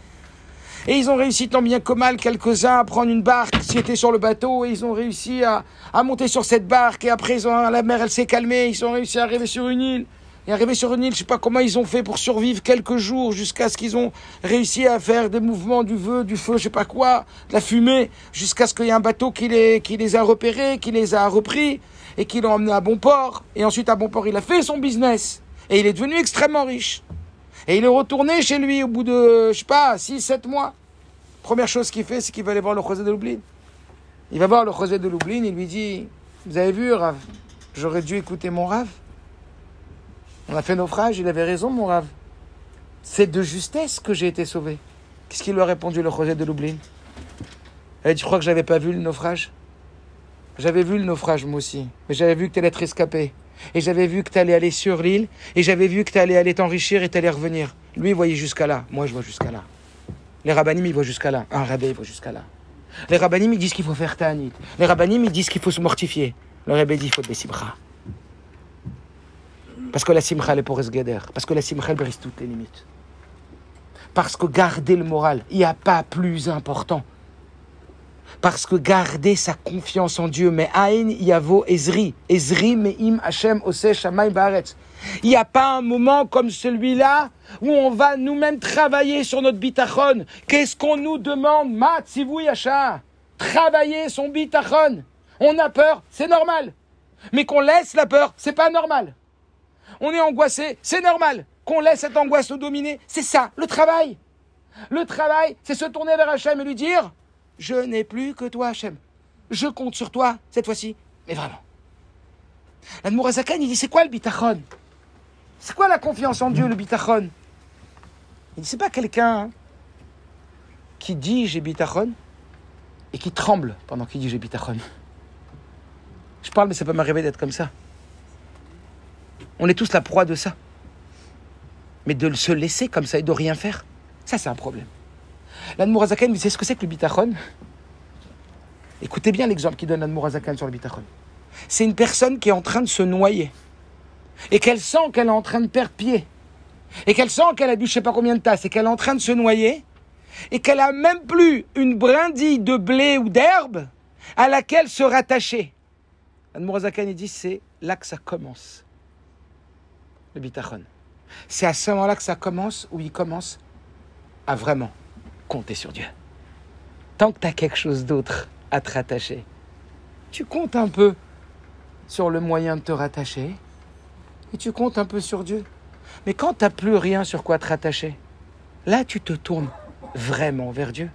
Et ils ont réussi tant bien que mal, quelques-uns, à prendre une barque qui était sur le bateau. Et ils ont réussi à monter sur cette barque. Et après, la mer, elle s'est calmée. Ils ont réussi à arriver sur une île. Et arriver sur une île, je ne sais pas comment ils ont fait pour survivre quelques jours jusqu'à ce qu'ils ont réussi à faire des mouvements du feu, je ne sais pas quoi, de la fumée, jusqu'à ce qu'il y ait un bateau qui les a repérés, qui les a repris et qui l'ont emmené à bon port. Et ensuite, à bon port, il a fait son business. Et il est devenu extrêmement riche. Et il est retourné chez lui au bout de, 6-7 mois. Première chose qu'il fait, c'est qu'il va aller voir le José de Lublin. Il va voir le José de Lublin, il lui dit, vous avez vu, Rav, j'aurais dû écouter mon Rav. On a fait naufrage, il avait raison, mon Rav. C'est de justesse que j'ai été sauvé. Qu'est-ce qu'il lui a répondu, le José de Lublin? Elle dit, je crois que je n'avais pas vu le naufrage. J'avais vu le naufrage, moi aussi. Mais j'avais vu que tu allais être escapé. Et j'avais vu que tu allais aller sur l'île. Et j'avais vu que tu allais t'enrichir et tu allais revenir. Lui, il voyait jusqu'à là. Moi, je vois jusqu'à là. Les rabbinim, ils voient jusqu'à là. Un rabbin, il voit jusqu'à là. Les rabbinim, ils disent qu'il faut faire ta'anit. Les rabbinim, ils disent qu'il faut se mortifier. Le rabbin dit qu'il faut des simcha. Parce que la simcha, elle est pour esgader. Parce que la simcha, elle brise toutes les limites. Parce que garder le moral, il n'y a pas plus important. Parce que garder sa confiance en Dieu, mais aïn yavo ezri, ezri me'im Hashem ose shamayim ba'aretz. Il n'y a pas un moment comme celui-là où on va nous-mêmes travailler sur notre bitachon. Qu'est-ce qu'on nous demande? Mat sivou yasha. Travailler son bitachon. On a peur, c'est normal. Mais qu'on laisse la peur, c'est pas normal. On est angoissé, c'est normal. Qu'on laisse cette angoisse nous dominer, c'est ça, le travail. Le travail, c'est se tourner vers Hachem et lui dire, je n'ai plus que toi, Hachem. Je compte sur toi, cette fois-ci. Mais vraiment. L'Admour HaZaken, il dit, c'est quoi le bitachon? C'est quoi la confiance en Dieu, le bitachon? Il dit, c'est pas quelqu'un qui dit j'ai bitachon et qui tremble pendant qu'il dit j'ai bitachon. Je parle, mais ça peut m'arriver d'être comme ça. On est tous la proie de ça. Mais de se laisser comme ça et de rien faire, ça c'est un problème. L'Admour HaZaken, vous savez ce que c'est que le bitachon? Écoutez bien l'exemple qu'il donne l'Admour HaZaken sur le bitachon. C'est une personne qui est en train de se noyer et qu'elle sent qu'elle est en train de perdre pied et qu'elle sent qu'elle a bu je ne sais pas combien de tasses et qu'elle est en train de se noyer et qu'elle a même plus une brindille de blé ou d'herbe à laquelle se rattacher. L'Admour HaZaken, il dit, c'est là que ça commence. Le bitachon. C'est à ce moment-là que ça commence, où il commence à vraiment compter sur Dieu. Tant que tu as quelque chose d'autre à te rattacher, tu comptes un peu sur le moyen de te rattacher et tu comptes un peu sur Dieu. Mais quand tu n'as plus rien sur quoi te rattacher, là tu te tournes vraiment vers Dieu.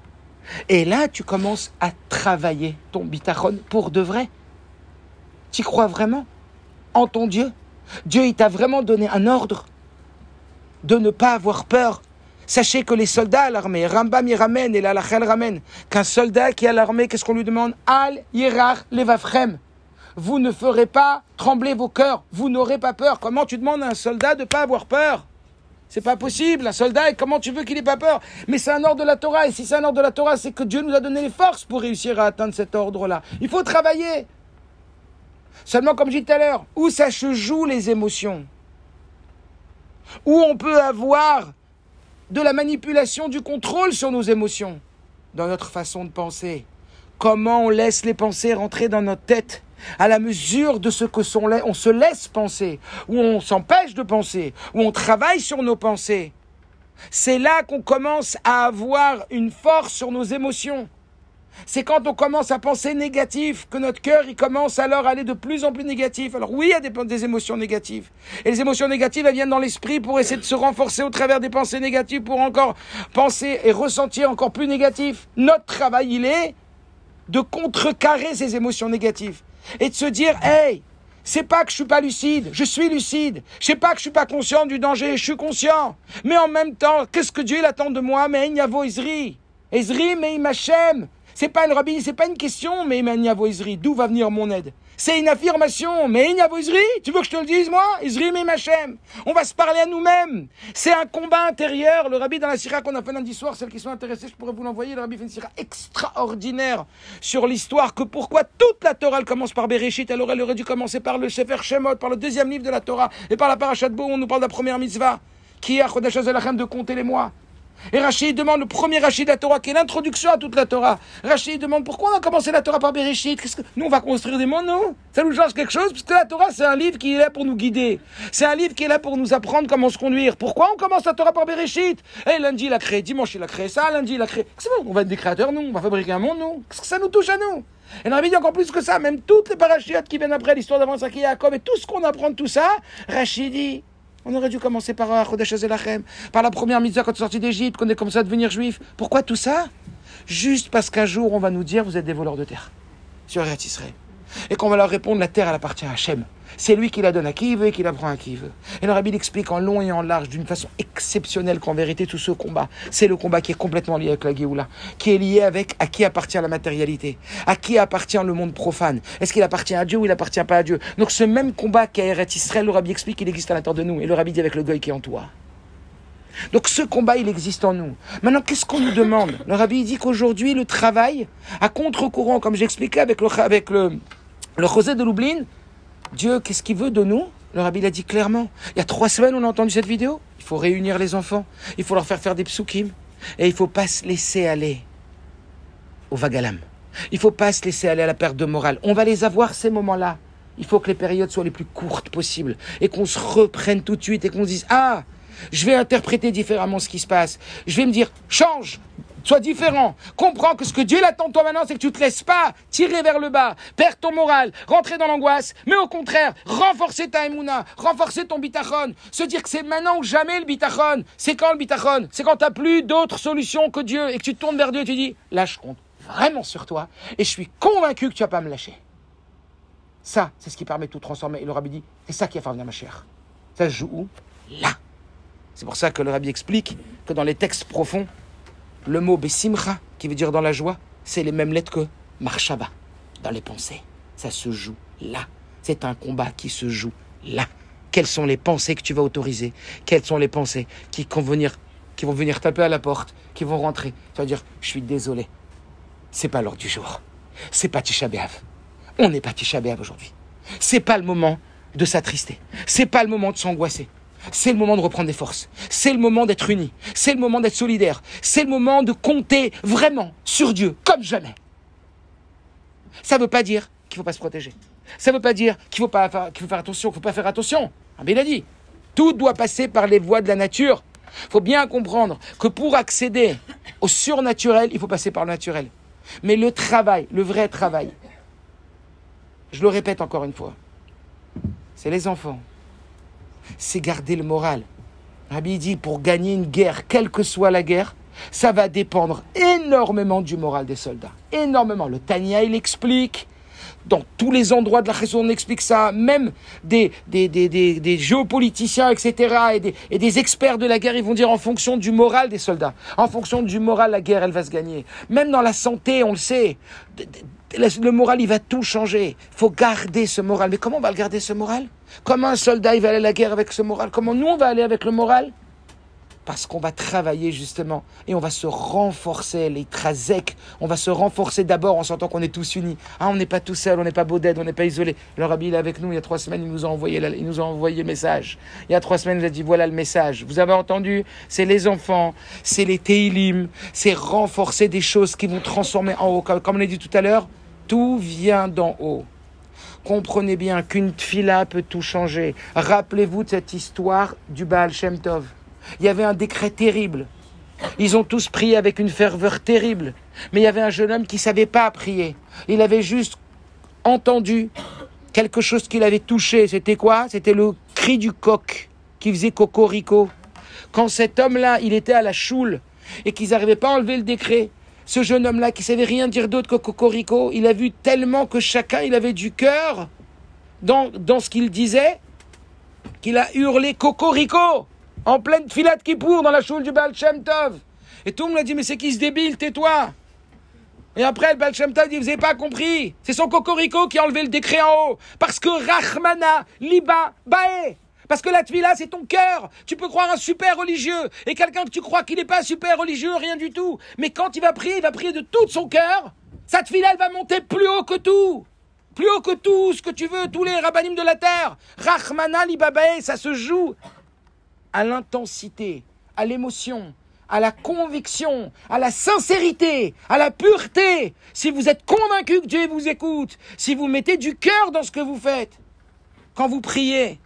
Et là tu commences à travailler ton bitachon pour de vrai. Tu crois vraiment en ton Dieu? Dieu, il t'a vraiment donné un ordre de ne pas avoir peur. Sachez que les soldats à l'armée, Rambam y ramène et la Lachel ramène, qu'un soldat qui est à l'armée, qu'est-ce qu'on lui demande? Al yirach levavchem. Vous ne ferez pas trembler vos cœurs. Vous n'aurez pas peur. Comment tu demandes à un soldat de ne pas avoir peur? C'est pas possible. Un soldat, comment tu veux qu'il n'ait pas peur? Mais c'est un ordre de la Torah. Et si c'est un ordre de la Torah, c'est que Dieu nous a donné les forces pour réussir à atteindre cet ordre-là. Il faut travailler. Seulement, comme je dis tout à l'heure, où ça se joue les émotions, où on peut avoir de la manipulation, du contrôle sur nos émotions, dans notre façon de penser. Comment on laisse les pensées rentrer dans notre tête à la mesure de ce que on se laisse penser, ou on s'empêche de penser, ou on travaille sur nos pensées. C'est là qu'on commence à avoir une force sur nos émotions. C'est quand on commence à penser négatif que notre cœur il commence alors à aller de plus en plus négatif. Alors oui, il y a des émotions négatives. Et les émotions négatives, elles viennent dans l'esprit pour essayer de se renforcer au travers des pensées négatives pour encore penser et ressentir encore plus négatif. Notre travail, il est de contrecarrer ces émotions négatives et de se dire, hey, c'est pas que je suis pas lucide, je suis lucide. C'est pas que je suis pas conscient du danger, je suis conscient. Mais en même temps, qu'est-ce que Dieu il attend de moi? Mais il y a vos Ezri. Ezri, mais il m'achève. C'est pas une rabbi, c'est pas une question, mais Imaniavo Ezri, d'où va venir mon aide? C'est une affirmation, mais Imaniavo Ezri, tu veux que je te le dise, moi? Ezri, mais Machem. On va se parler à nous-mêmes. C'est un combat intérieur. Le rabbi dans la sira qu'on a fait lundi soir, celles qui sont intéressées, je pourrais vous l'envoyer. Le rabbi fait une sira extraordinaire sur l'histoire que pourquoi toute la Torah, elle commence par Bereshit. Elle aurait dû commencer par le Sefer Shemot, par le deuxième livre de la Torah, et par la Parashat Bo, on nous parle de la première mitzvah, qui est à Chodesh Hazelachem de compter les mois. Et Rachid demande le premier Rachid de la Torah, qui est l'introduction à toute la Torah. Rachid demande pourquoi on a commencé la Torah par Bereshit. Nous, on va construire des mondes, non? Ça nous change quelque chose? Parce que la Torah, c'est un livre qui est là pour nous guider. C'est un livre qui est là pour nous apprendre comment se conduire. Pourquoi on commence la Torah par Bereshit? Lundi, il a créé, dimanche, il a créé ça, lundi, il a créé... C'est bon, on va être des créateurs, nous. On va fabriquer un monde, nous. Qu'est-ce que ça nous touche à nous? Et on a dit encore plus que ça. Même toutes les parachutes qui viennent après, l'histoire d'avant Saki Yaakov, et tout ce qu'on apprend de tout ça, Rachid dit... On aurait dû commencer par Chodesh Hazelachem, par la première mitzvah quand on est sorti d'Égypte, qu'on est commencé à devenir juif. Pourquoi tout ça? Juste parce qu'un jour, on va nous dire, vous êtes des voleurs de terre, sur Eretz Israël. Et qu'on va leur répondre, la terre, elle appartient à Hachem. C'est lui qui la donne à qui il veut et qui la prend à qui il veut. Et le rabbi explique en long et en large, d'une façon exceptionnelle, qu'en vérité, tout ce combat, c'est le combat qui est complètement lié avec la Géoula, qui est lié avec à qui appartient la matérialité, à qui appartient le monde profane. Est-ce qu'il appartient à Dieu ou il appartient pas à Dieu? Donc ce même combat qu'à Eretz Israël, le rabbi explique qu'il existe à l'intérieur de nous. Et le rabbi dit avec le goy qui est en toi. Donc ce combat, il existe en nous. Maintenant, qu'est-ce qu'on nous demande? Le rabbi dit qu'aujourd'hui, le travail, à contre-courant, comme j'expliquais avec le José de Lublin, Dieu, qu'est-ce qu'il veut de nous? Le rabbi l'a dit clairement. Il y a 3 semaines, on a entendu cette vidéo. Il faut réunir les enfants. Il faut leur faire des psukim. Et il ne faut pas se laisser aller au vagalam. Il ne faut pas se laisser aller à la perte de morale. On va les avoir, ces moments-là. Il faut que les périodes soient les plus courtes possibles. Et qu'on se reprenne tout de suite et qu'on se dise, ah, je vais interpréter différemment ce qui se passe. Je vais me dire, change. Sois différent. Comprends que ce que Dieu attend de toi maintenant, c'est que tu ne te laisses pas tirer vers le bas, perdre ton moral, rentrer dans l'angoisse, mais au contraire, renforcer ta émouna, renforcer ton bitachon, se dire que c'est maintenant ou jamais le bitachon. C'est quand le bitachon? C'est quand tu n'as plus d'autre solution que Dieu et que tu te tournes vers Dieu et tu dis, là je compte vraiment sur toi et je suis convaincu que tu vas pas me lâcher. Ça, c'est ce qui permet de tout transformer. Et le rabbi dit, c'est ça qui va faire venir ma chère. Ça se joue où? Là. C'est pour ça que le rabbi explique que dans les textes profonds, le mot Bessimcha, qui veut dire dans la joie, c'est les mêmes lettres que Marshaba, dans les pensées. Ça se joue là. C'est un combat qui se joue là. Quelles sont les pensées que tu vas autoriser? Quelles sont les pensées qui vont venir taper à la porte, qui vont rentrer? Tu vas dire, je suis désolé. C'est pas l'heure du jour. C'est pas Tisha B'Av. On n'est pas Tisha B'Av aujourd'hui. C'est pas le moment de s'attrister. C'est pas le moment de s'angoisser. C'est le moment de reprendre des forces. C'est le moment d'être unis. C'est le moment d'être solidaire. C'est le moment de compter vraiment sur Dieu, comme jamais. Ça ne veut pas dire qu'il ne faut pas se protéger. Ça ne veut pas dire qu'il faut faire attention, qu'il ne faut pas faire attention. Ah, mais il a dit, tout doit passer par les voies de la nature. Il faut bien comprendre que pour accéder au surnaturel, il faut passer par le naturel. Mais le travail, le vrai travail, je le répète encore une fois, c'est les enfants. C'est garder le moral. Rabbi dit, pour gagner une guerre, quelle que soit la guerre, ça va dépendre énormément du moral des soldats. Énormément. Le Tanya, il explique. Dans tous les endroits de la Chesed, on explique ça. Même des géopoliticiens, etc. et des experts de la guerre, ils vont dire en fonction du moral des soldats. En fonction du moral, la guerre, elle va se gagner. Même dans la santé, on le sait. Le moral, il va tout changer. Il faut garder ce moral. Mais comment on va le garder, ce moral? Comment un soldat, il va aller à la guerre avec ce moral? Comment nous, on va aller avec le moral? Parce qu'on va travailler justement et on va se renforcer, les trazek. On va se renforcer d'abord en sentant qu'on est tous unis. Ah, on n'est pas tout seul, on n'est pas Boded, on n'est pas isolé. Le Rabbi il est avec nous, il y a 3 semaines, il nous a envoyé le message. Il y a 3 semaines, il nous a dit voilà le message. Vous avez entendu, c'est les enfants, c'est les Teilim, c'est renforcer des choses qui vont transformer en haut. Comme on l'a dit tout à l'heure, tout vient d'en haut. Comprenez bien qu'une tfila peut tout changer. Rappelez-vous de cette histoire du Baal Shem Tov. Il y avait un décret terrible. Ils ont tous prié avec une ferveur terrible. Mais il y avait un jeune homme qui ne savait pas prier. Il avait juste entendu quelque chose qu'il avait touché. C'était quoi? C'était le cri du coq qui faisait cocorico. Quand cet homme-là, il était à la choule et qu'ils n'arrivaient pas à enlever le décret, ce jeune homme-là qui ne savait rien dire d'autre que cocorico, il a vu tellement que chacun, il avait du cœur dans ce qu'il disait, qu'il a hurlé cocorico en pleine filat de Kippour dans la choule du Baal Shem Tov. Et tout le monde a dit, mais c'est qui ce débile, tais-toi. Et après, le Baal Shem Tov dit, vous n'avez pas compris. C'est son cocorico qui a enlevé le décret en haut. Parce que Rachmana, Liba, Bae. Parce que la tfila, c'est ton cœur. Tu peux croire un super religieux. Et quelqu'un que tu crois qu'il n'est pas super religieux, rien du tout. Mais quand il va prier de tout son cœur. Sa tfila, elle va monter plus haut que tout. Plus haut que tout ce que tu veux, tous les rabbanim de la terre. Rachmana, Liba, Bae, ça se joue à l'intensité, à l'émotion, à la conviction, à la sincérité, à la pureté. Si vous êtes convaincu que Dieu vous écoute, si vous mettez du cœur dans ce que vous faites, quand vous priez.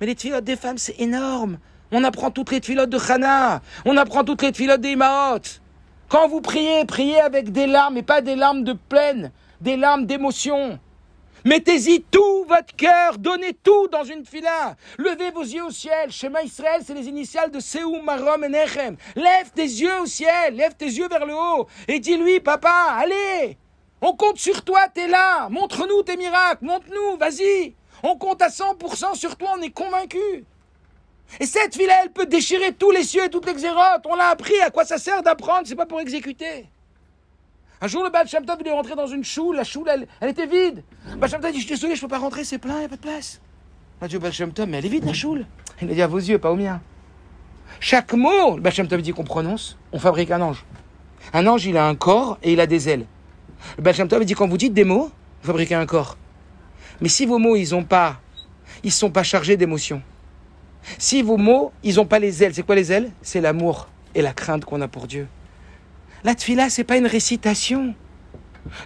Mais les tfilotes des femmes, c'est énorme. On apprend toutes les tfilotes de Chana, on apprend toutes les tfilotes des Imaot. Quand vous priez, priez avec des larmes, et pas des larmes de plaine, des larmes d'émotion. Mettez-y tout votre cœur, donnez tout dans une fila. Levez vos yeux au ciel. Shema Israël, c'est les initiales de Seou, Marom et Nechem. Lève tes yeux au ciel, lève tes yeux vers le haut et dis-lui, papa, allez, on compte sur toi, t'es là, montre-nous tes miracles, montre-nous, vas-y. On compte à 100% sur toi, on est convaincus. Et cette fila, elle peut déchirer tous les cieux et toutes les xérotes. On l'a appris, à quoi ça sert d'apprendre, c'est pas pour exécuter. Un jour, le Baal Shem Tov, il est rentré dans une choule. La choule, elle était vide. Le Baal Shem Tov dit, je suis désolé, je ne peux pas rentrer, c'est plein, il n'y a pas de place. Il a dit au Baal Shem Tov, mais elle est vide, la choule. Il a dit à vos yeux, pas aux miens. Chaque mot, le Baal Shem Tov dit qu'on prononce, on fabrique un ange. Un ange, il a un corps et il a des ailes. Le Baal Shem Tov dit, quand vous dites des mots, vous fabriquez un corps. Mais si vos mots, ils sont pas chargés d'émotions. Si vos mots, ils n'ont pas les ailes, c'est quoi les ailes? C'est l'amour et la crainte qu'on a pour Dieu. La tfila, c'est pas une récitation.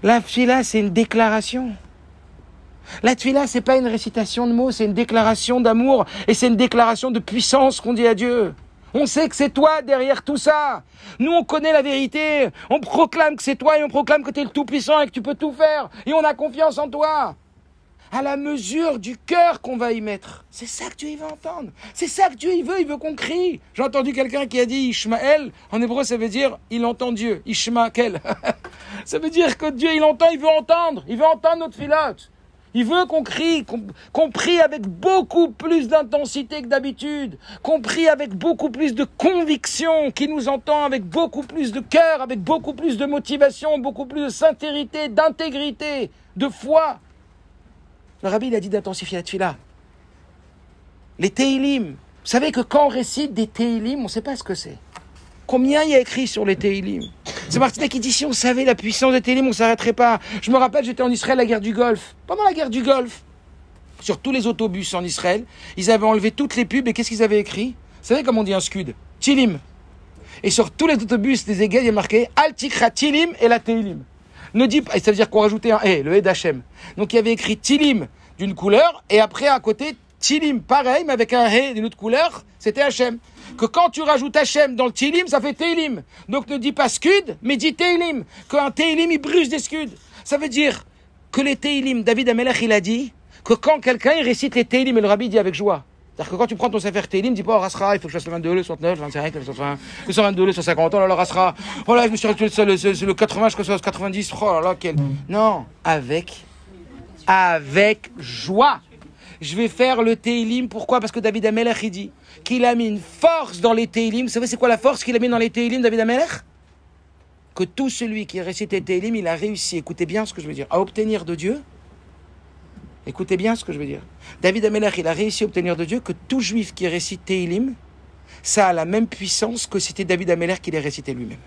La tfila, c'est une déclaration. La tfila, c'est pas une récitation de mots, c'est une déclaration d'amour et c'est une déclaration de puissance qu'on dit à Dieu. On sait que c'est toi derrière tout ça. Nous, on connaît la vérité. On proclame que c'est toi et on proclame que tu es le Tout-Puissant et que tu peux tout faire. Et on a confiance en toi. À la mesure du cœur qu'on va y mettre. C'est ça que Dieu il veut entendre. C'est ça que Dieu il veut qu'on crie. J'ai entendu quelqu'un qui a dit Ishmael. En hébreu, ça veut dire il entend Dieu. Ishmael. Ça veut dire que Dieu il entend, il veut entendre. Il veut entendre notre filote. Il veut qu'on crie, qu'on prie avec beaucoup plus d'intensité que d'habitude. Qu'on prie avec beaucoup plus de conviction. Qu'il nous entend avec beaucoup plus de cœur, avec beaucoup plus de motivation, beaucoup plus de sincérité, d'intégrité, de foi. Le Rabbi, il a dit d'intensifier la tfila. Les Teilim. Vous savez que quand on récite des Teilim, on ne sait pas ce que c'est. Combien il y a écrit sur les Teilim? C'est Martina qui dit, si on savait la puissance des Teilim, on ne s'arrêterait pas. Je me rappelle, j'étais en Israël à la guerre du Golfe. Pendant la guerre du Golfe, sur tous les autobus en Israël, ils avaient enlevé toutes les pubs et qu'est-ce qu'ils avaient écrit? Vous savez comment on dit un scud? Tilim. Et sur tous les autobus des Égales, il y a marqué Al Tikra Tilim et la Teilim. Ne dis pas, ça veut dire qu'on rajoutait un le Ed Hashem. Donc il y avait écrit Tilim d'une couleur, et après à côté, Tilim, pareil, mais avec un d'une autre couleur, c'était Hashem. Que quand tu rajoutes Hashem dans le Tilim, ça fait Teilim. Donc ne dis pas Scud, mais dis Teilim. Qu'un Teilim, il brûle des Scuds. Ça veut dire que les Teilim, David Amelech, il a dit que quand quelqu'un il récite les Teilim, et le Rabbi dit avec joie. C'est-à-dire que quand tu prends ton Sefer Teilim, dis pas, oh, Rasra, il faut que je fasse le 22, le 69, le 25, le 120, le 122, le 150, oh là là, Rasra, oh là, je me suis retenu le 80, je le 90, oh là là, quel... Non, avec joie. Je vais faire le Teilim, pourquoi? Parce que David Amelech, il dit qu'il a mis une force dans les Teilim. Vous savez c'est quoi la force qu'il a mis dans les Teilim, David Amelech? Que tout celui qui récite les Teilim, il a réussi, écoutez bien ce que je veux dire, à obtenir de Dieu. Écoutez bien ce que je veux dire. David Amelech, il a réussi à obtenir de Dieu que tout juif qui récite Teilim, ça a la même puissance que c'était David Ameller qui les récitait lui-même.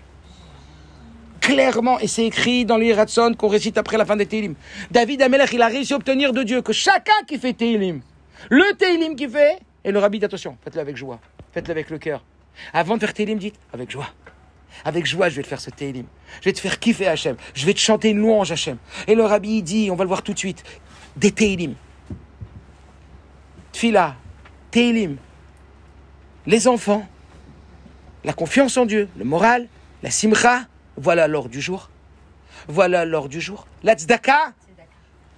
Clairement, et c'est écrit dans les Ratson qu'on récite après la fin des Tehillim. David Ameller, il a réussi à obtenir de Dieu que chacun qui fait Tehillim, le Tehillim qu'il fait, et le rabbi, attention, faites-le avec joie, faites-le avec le cœur. Avant de faire Tehillim, dites avec joie. Avec joie, je vais te faire ce Tehillim. Je vais te faire kiffer Hachem. Je vais te chanter une louange Hachem. Et le rabbi, il dit, on va le voir tout de suite, des Tehillim. Tfila, Tehillim. Les enfants, la confiance en Dieu, le moral, la simcha, voilà l'ordre du jour. Voilà l'ordre du jour. La tzedaka,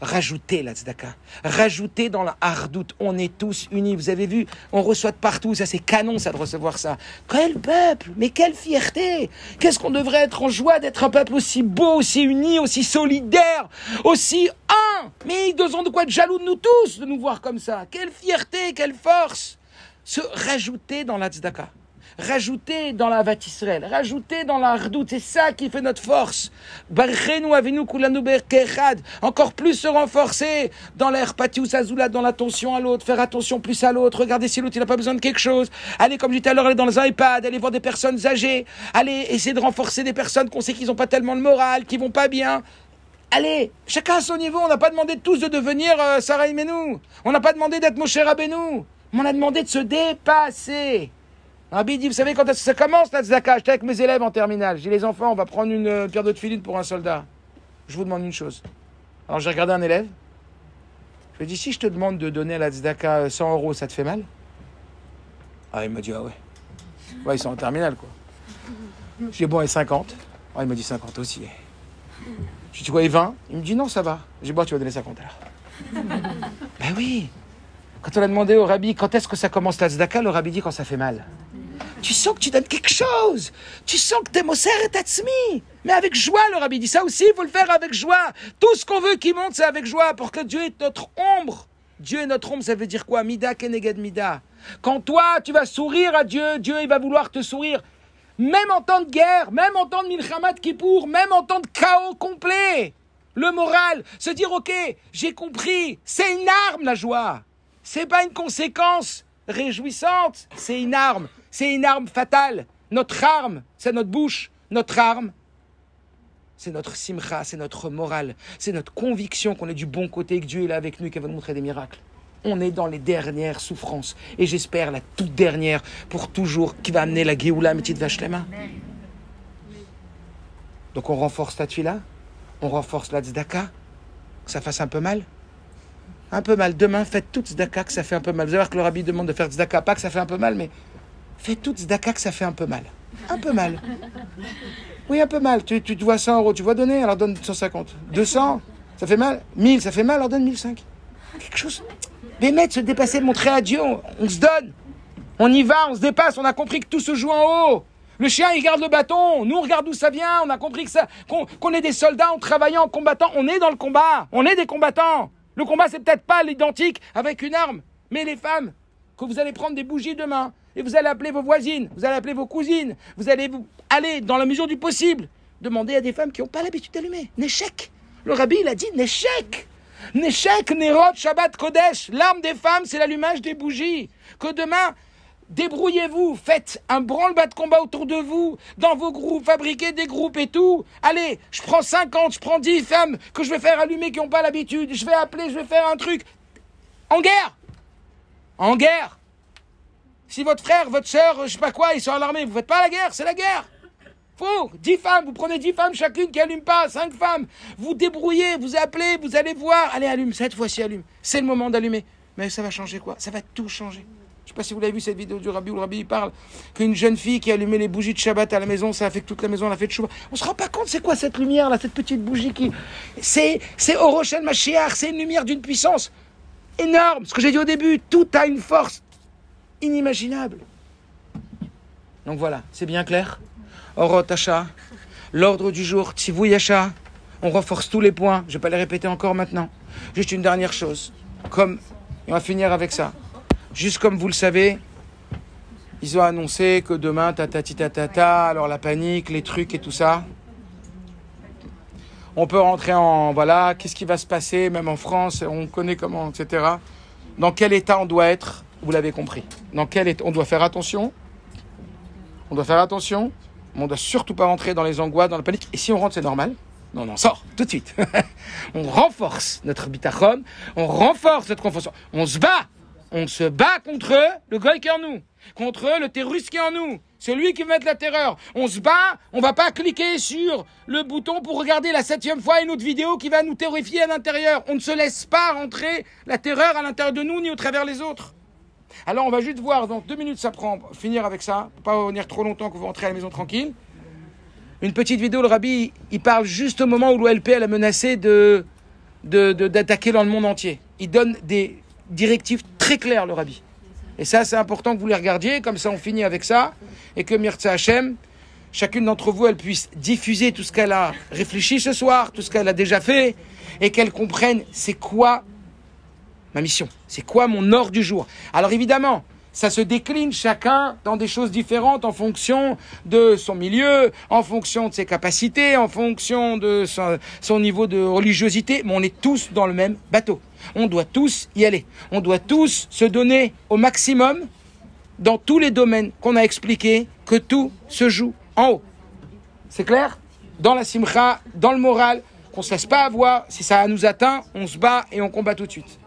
rajoutez la tzedaka. Rajoutez dans la hardout. On est tous unis. Vous avez vu, on reçoit de partout. Ça, c'est canon, ça, de recevoir ça. Quel peuple! Mais quelle fierté! Qu'est-ce qu'on devrait être en joie d'être un peuple aussi beau, aussi uni, aussi solidaire, aussi un! Mais ils ont de quoi être jaloux de nous tous, de nous voir comme ça. Quelle fierté, quelle force! Se rajouter dans la tzedaka. Rajouter dans la Avat Israël, rajouter dans la Hardout, c'est ça qui fait notre force. Barchenu avinu kulanu berkechad, encore plus se renforcer dans l'erpatius azula, dans l'attention à l'autre, faire attention plus à l'autre, regarder si l'autre il n'a pas besoin de quelque chose, aller comme je disais tout à l'heure, aller dans un iPad, aller voir des personnes âgées, aller essayer de renforcer des personnes qu'on sait qu'ils n'ont pas tellement le moral, qui vont pas bien. Allez, chacun à son niveau, on n'a pas demandé de tous de devenir Sarah Imenu, on n'a pas demandé d'être Moshe Rabbeinu, mais on a demandé de se dépasser. Rabbi dit, vous savez quand est-ce que ça commence la tzedaka? J'étais avec mes élèves en terminale. J'ai dit, les enfants, on va prendre une pierre de tefilin pour un soldat. Je vous demande une chose. Alors j'ai regardé un élève. Je lui ai dit, si je te demande de donner à la tzedaka 100 €, ça te fait mal? Ah, il m'a dit, ah ouais. Ouais, ils sont en terminale, quoi. J'ai dit, bon, et 50? Ah, il m'a dit 50 aussi. Je lui ai dit, quoi, et 20? Il me dit, non, ça va. J'ai dit, bon, tu vas donner 50 alors. Ben oui. Quand on a demandé au rabbi, quand est-ce que ça commence la tzedaka, le rabbi dit, quand ça fait mal. Tu sens que tu donnes quelque chose. Tu sens que t'es Moser et Tatsmi. Mais avec joie, le rabbi dit ça aussi, il faut le faire avec joie. Tout ce qu'on veut qui monte, c'est avec joie, pour que Dieu est notre ombre. Dieu est notre ombre, ça veut dire quoi? Mida keneged mida. Quand toi, tu vas sourire à Dieu, Dieu, il va vouloir te sourire. Même en temps de guerre, même en temps de Milchamat Kippour, même en temps de chaos complet. Le moral, se dire, ok, j'ai compris, c'est une arme, la joie. C'est pas une conséquence réjouissante, c'est une arme. C'est une arme fatale. Notre arme, c'est notre bouche. Notre arme, c'est notre simcha, c'est notre morale. C'est notre conviction qu'on est du bon côté, que Dieu est là avec nous, qu'il va nous montrer des miracles. On est dans les dernières souffrances. Et j'espère la toute dernière, pour toujours, qui va amener la Géoula Métit Vashlema. Donc on renforce la tuila, on renforce la tzedaka, que ça fasse un peu mal. Un peu mal. Demain, faites toute tzedaka, que ça fait un peu mal. Vous allez voir que le rabbi demande de faire tzedaka, pas que ça fait un peu mal, mais fais toute tzedaka que ça fait un peu mal. Un peu mal. Oui, un peu mal. Tu te vois 100 €, tu vois donner, alors donne 150. 200, ça fait mal. 1000, ça fait mal, alors donne 1005. Quelque chose. Les maîtres se dépasser, montrer à Dieu, on se donne. On y va, on se dépasse, on a compris que tout se joue en haut. Le chien, il garde le bâton. Nous, on regarde d'où ça vient. On a compris que ça, qu'on est des soldats en travaillant, en combattant. On est dans le combat. On est des combattants. Le combat, c'est peut-être pas l'identique avec une arme. Mais les femmes, que vous allez prendre des bougies demain, et vous allez appeler vos voisines, vous allez appeler vos cousines, vous allez aller, dans la mesure du possible, demander à des femmes qui n'ont pas l'habitude d'allumer. Neshek. Le rabbi, il a dit Neshek. Neshek, Nerot, Shabbat, Kodesh. L'arme des femmes, c'est l'allumage des bougies. Que demain, débrouillez-vous, faites un branle-bas de combat autour de vous, dans vos groupes, fabriquez des groupes et tout. Allez, je prends 50, je prends 10 femmes que je vais faire allumer qui n'ont pas l'habitude. Je vais appeler, je vais faire un truc. En guerre. En guerre. Si votre frère, votre soeur, je sais pas quoi, ils sont à l'armée, vous faites pas la guerre, c'est la guerre. Faut 10 femmes, vous prenez 10 femmes chacune qui allument pas, 5 femmes. Vous débrouillez, vous appelez, vous allez voir. Allez, allume, cette fois-ci allume. C'est le moment d'allumer. Mais ça va changer quoi? Ça va tout changer. Je sais pas si vous l'avez vu cette vidéo du rabbi où le rabbi il parle qu'une jeune fille qui allumait les bougies de Shabbat à la maison, ça a fait que toute la maison elle a fait de chouva. On se rend pas compte c'est quoi cette lumière là, cette petite bougie qui... C'est Orochel Mashiach, c'est une lumière d'une puissance énorme. Ce que j'ai dit au début, tout a une force inimaginable. Donc voilà, c'est bien clair. Orot Hasha, l'ordre du jour, Tzivou Yasha, on renforce tous les points, je vais pas les répéter encore maintenant. Juste une dernière chose, et on va finir avec ça. Juste comme vous le savez, ils ont annoncé que demain, alors la panique, les trucs et tout ça. On peut rentrer voilà, qu'est-ce qui va se passer, même en France, on connaît comment, etc. Dans quel état on doit être, vous l'avez compris. Dans quel état on doit faire attention, On doit faire attention, mais on doit surtout pas rentrer dans les angoisses, dans la panique. Et si on rentre, c'est normal. Non, on sort tout de suite. On renforce notre bitachon, on renforce notre confiance. On se bat contre le goy qui est en nous, contre le terroriste qui est en nous, celui qui veut mettre la terreur. On se bat, on va pas cliquer sur le bouton pour regarder la 7e fois une autre vidéo qui va nous terrifier à l'intérieur. On ne se laisse pas rentrer la terreur à l'intérieur de nous ni au travers les autres. Alors on va juste voir, dans 2 minutes ça prend, finir avec ça, pour pas venir trop longtemps que vous rentrez à la maison tranquille. Une petite vidéo, le rabbi, il parle juste au moment où l'OLP elle a menacé d'attaquer dans le monde entier. Il donne des directives très claires, le rabbi. Et ça, c'est important que vous les regardiez, comme ça on finit avec ça, et que Mirza Hashem, chacune d'entre vous, elle puisse diffuser tout ce qu'elle a réfléchi ce soir, tout ce qu'elle a déjà fait, et qu'elle comprenne c'est quoi ma mission, c'est quoi mon ordre du jour. Alors évidemment, ça se décline chacun dans des choses différentes en fonction de son milieu, en fonction de ses capacités, en fonction de son niveau de religiosité, mais on est tous dans le même bateau. On doit tous y aller. On doit tous se donner au maximum dans tous les domaines qu'on a expliqués, que tout se joue en haut. C'est clair ? Dans la simcha, dans le moral, qu'on ne se laisse pas avoir. Si ça nous atteint, on se bat et on combat tout de suite.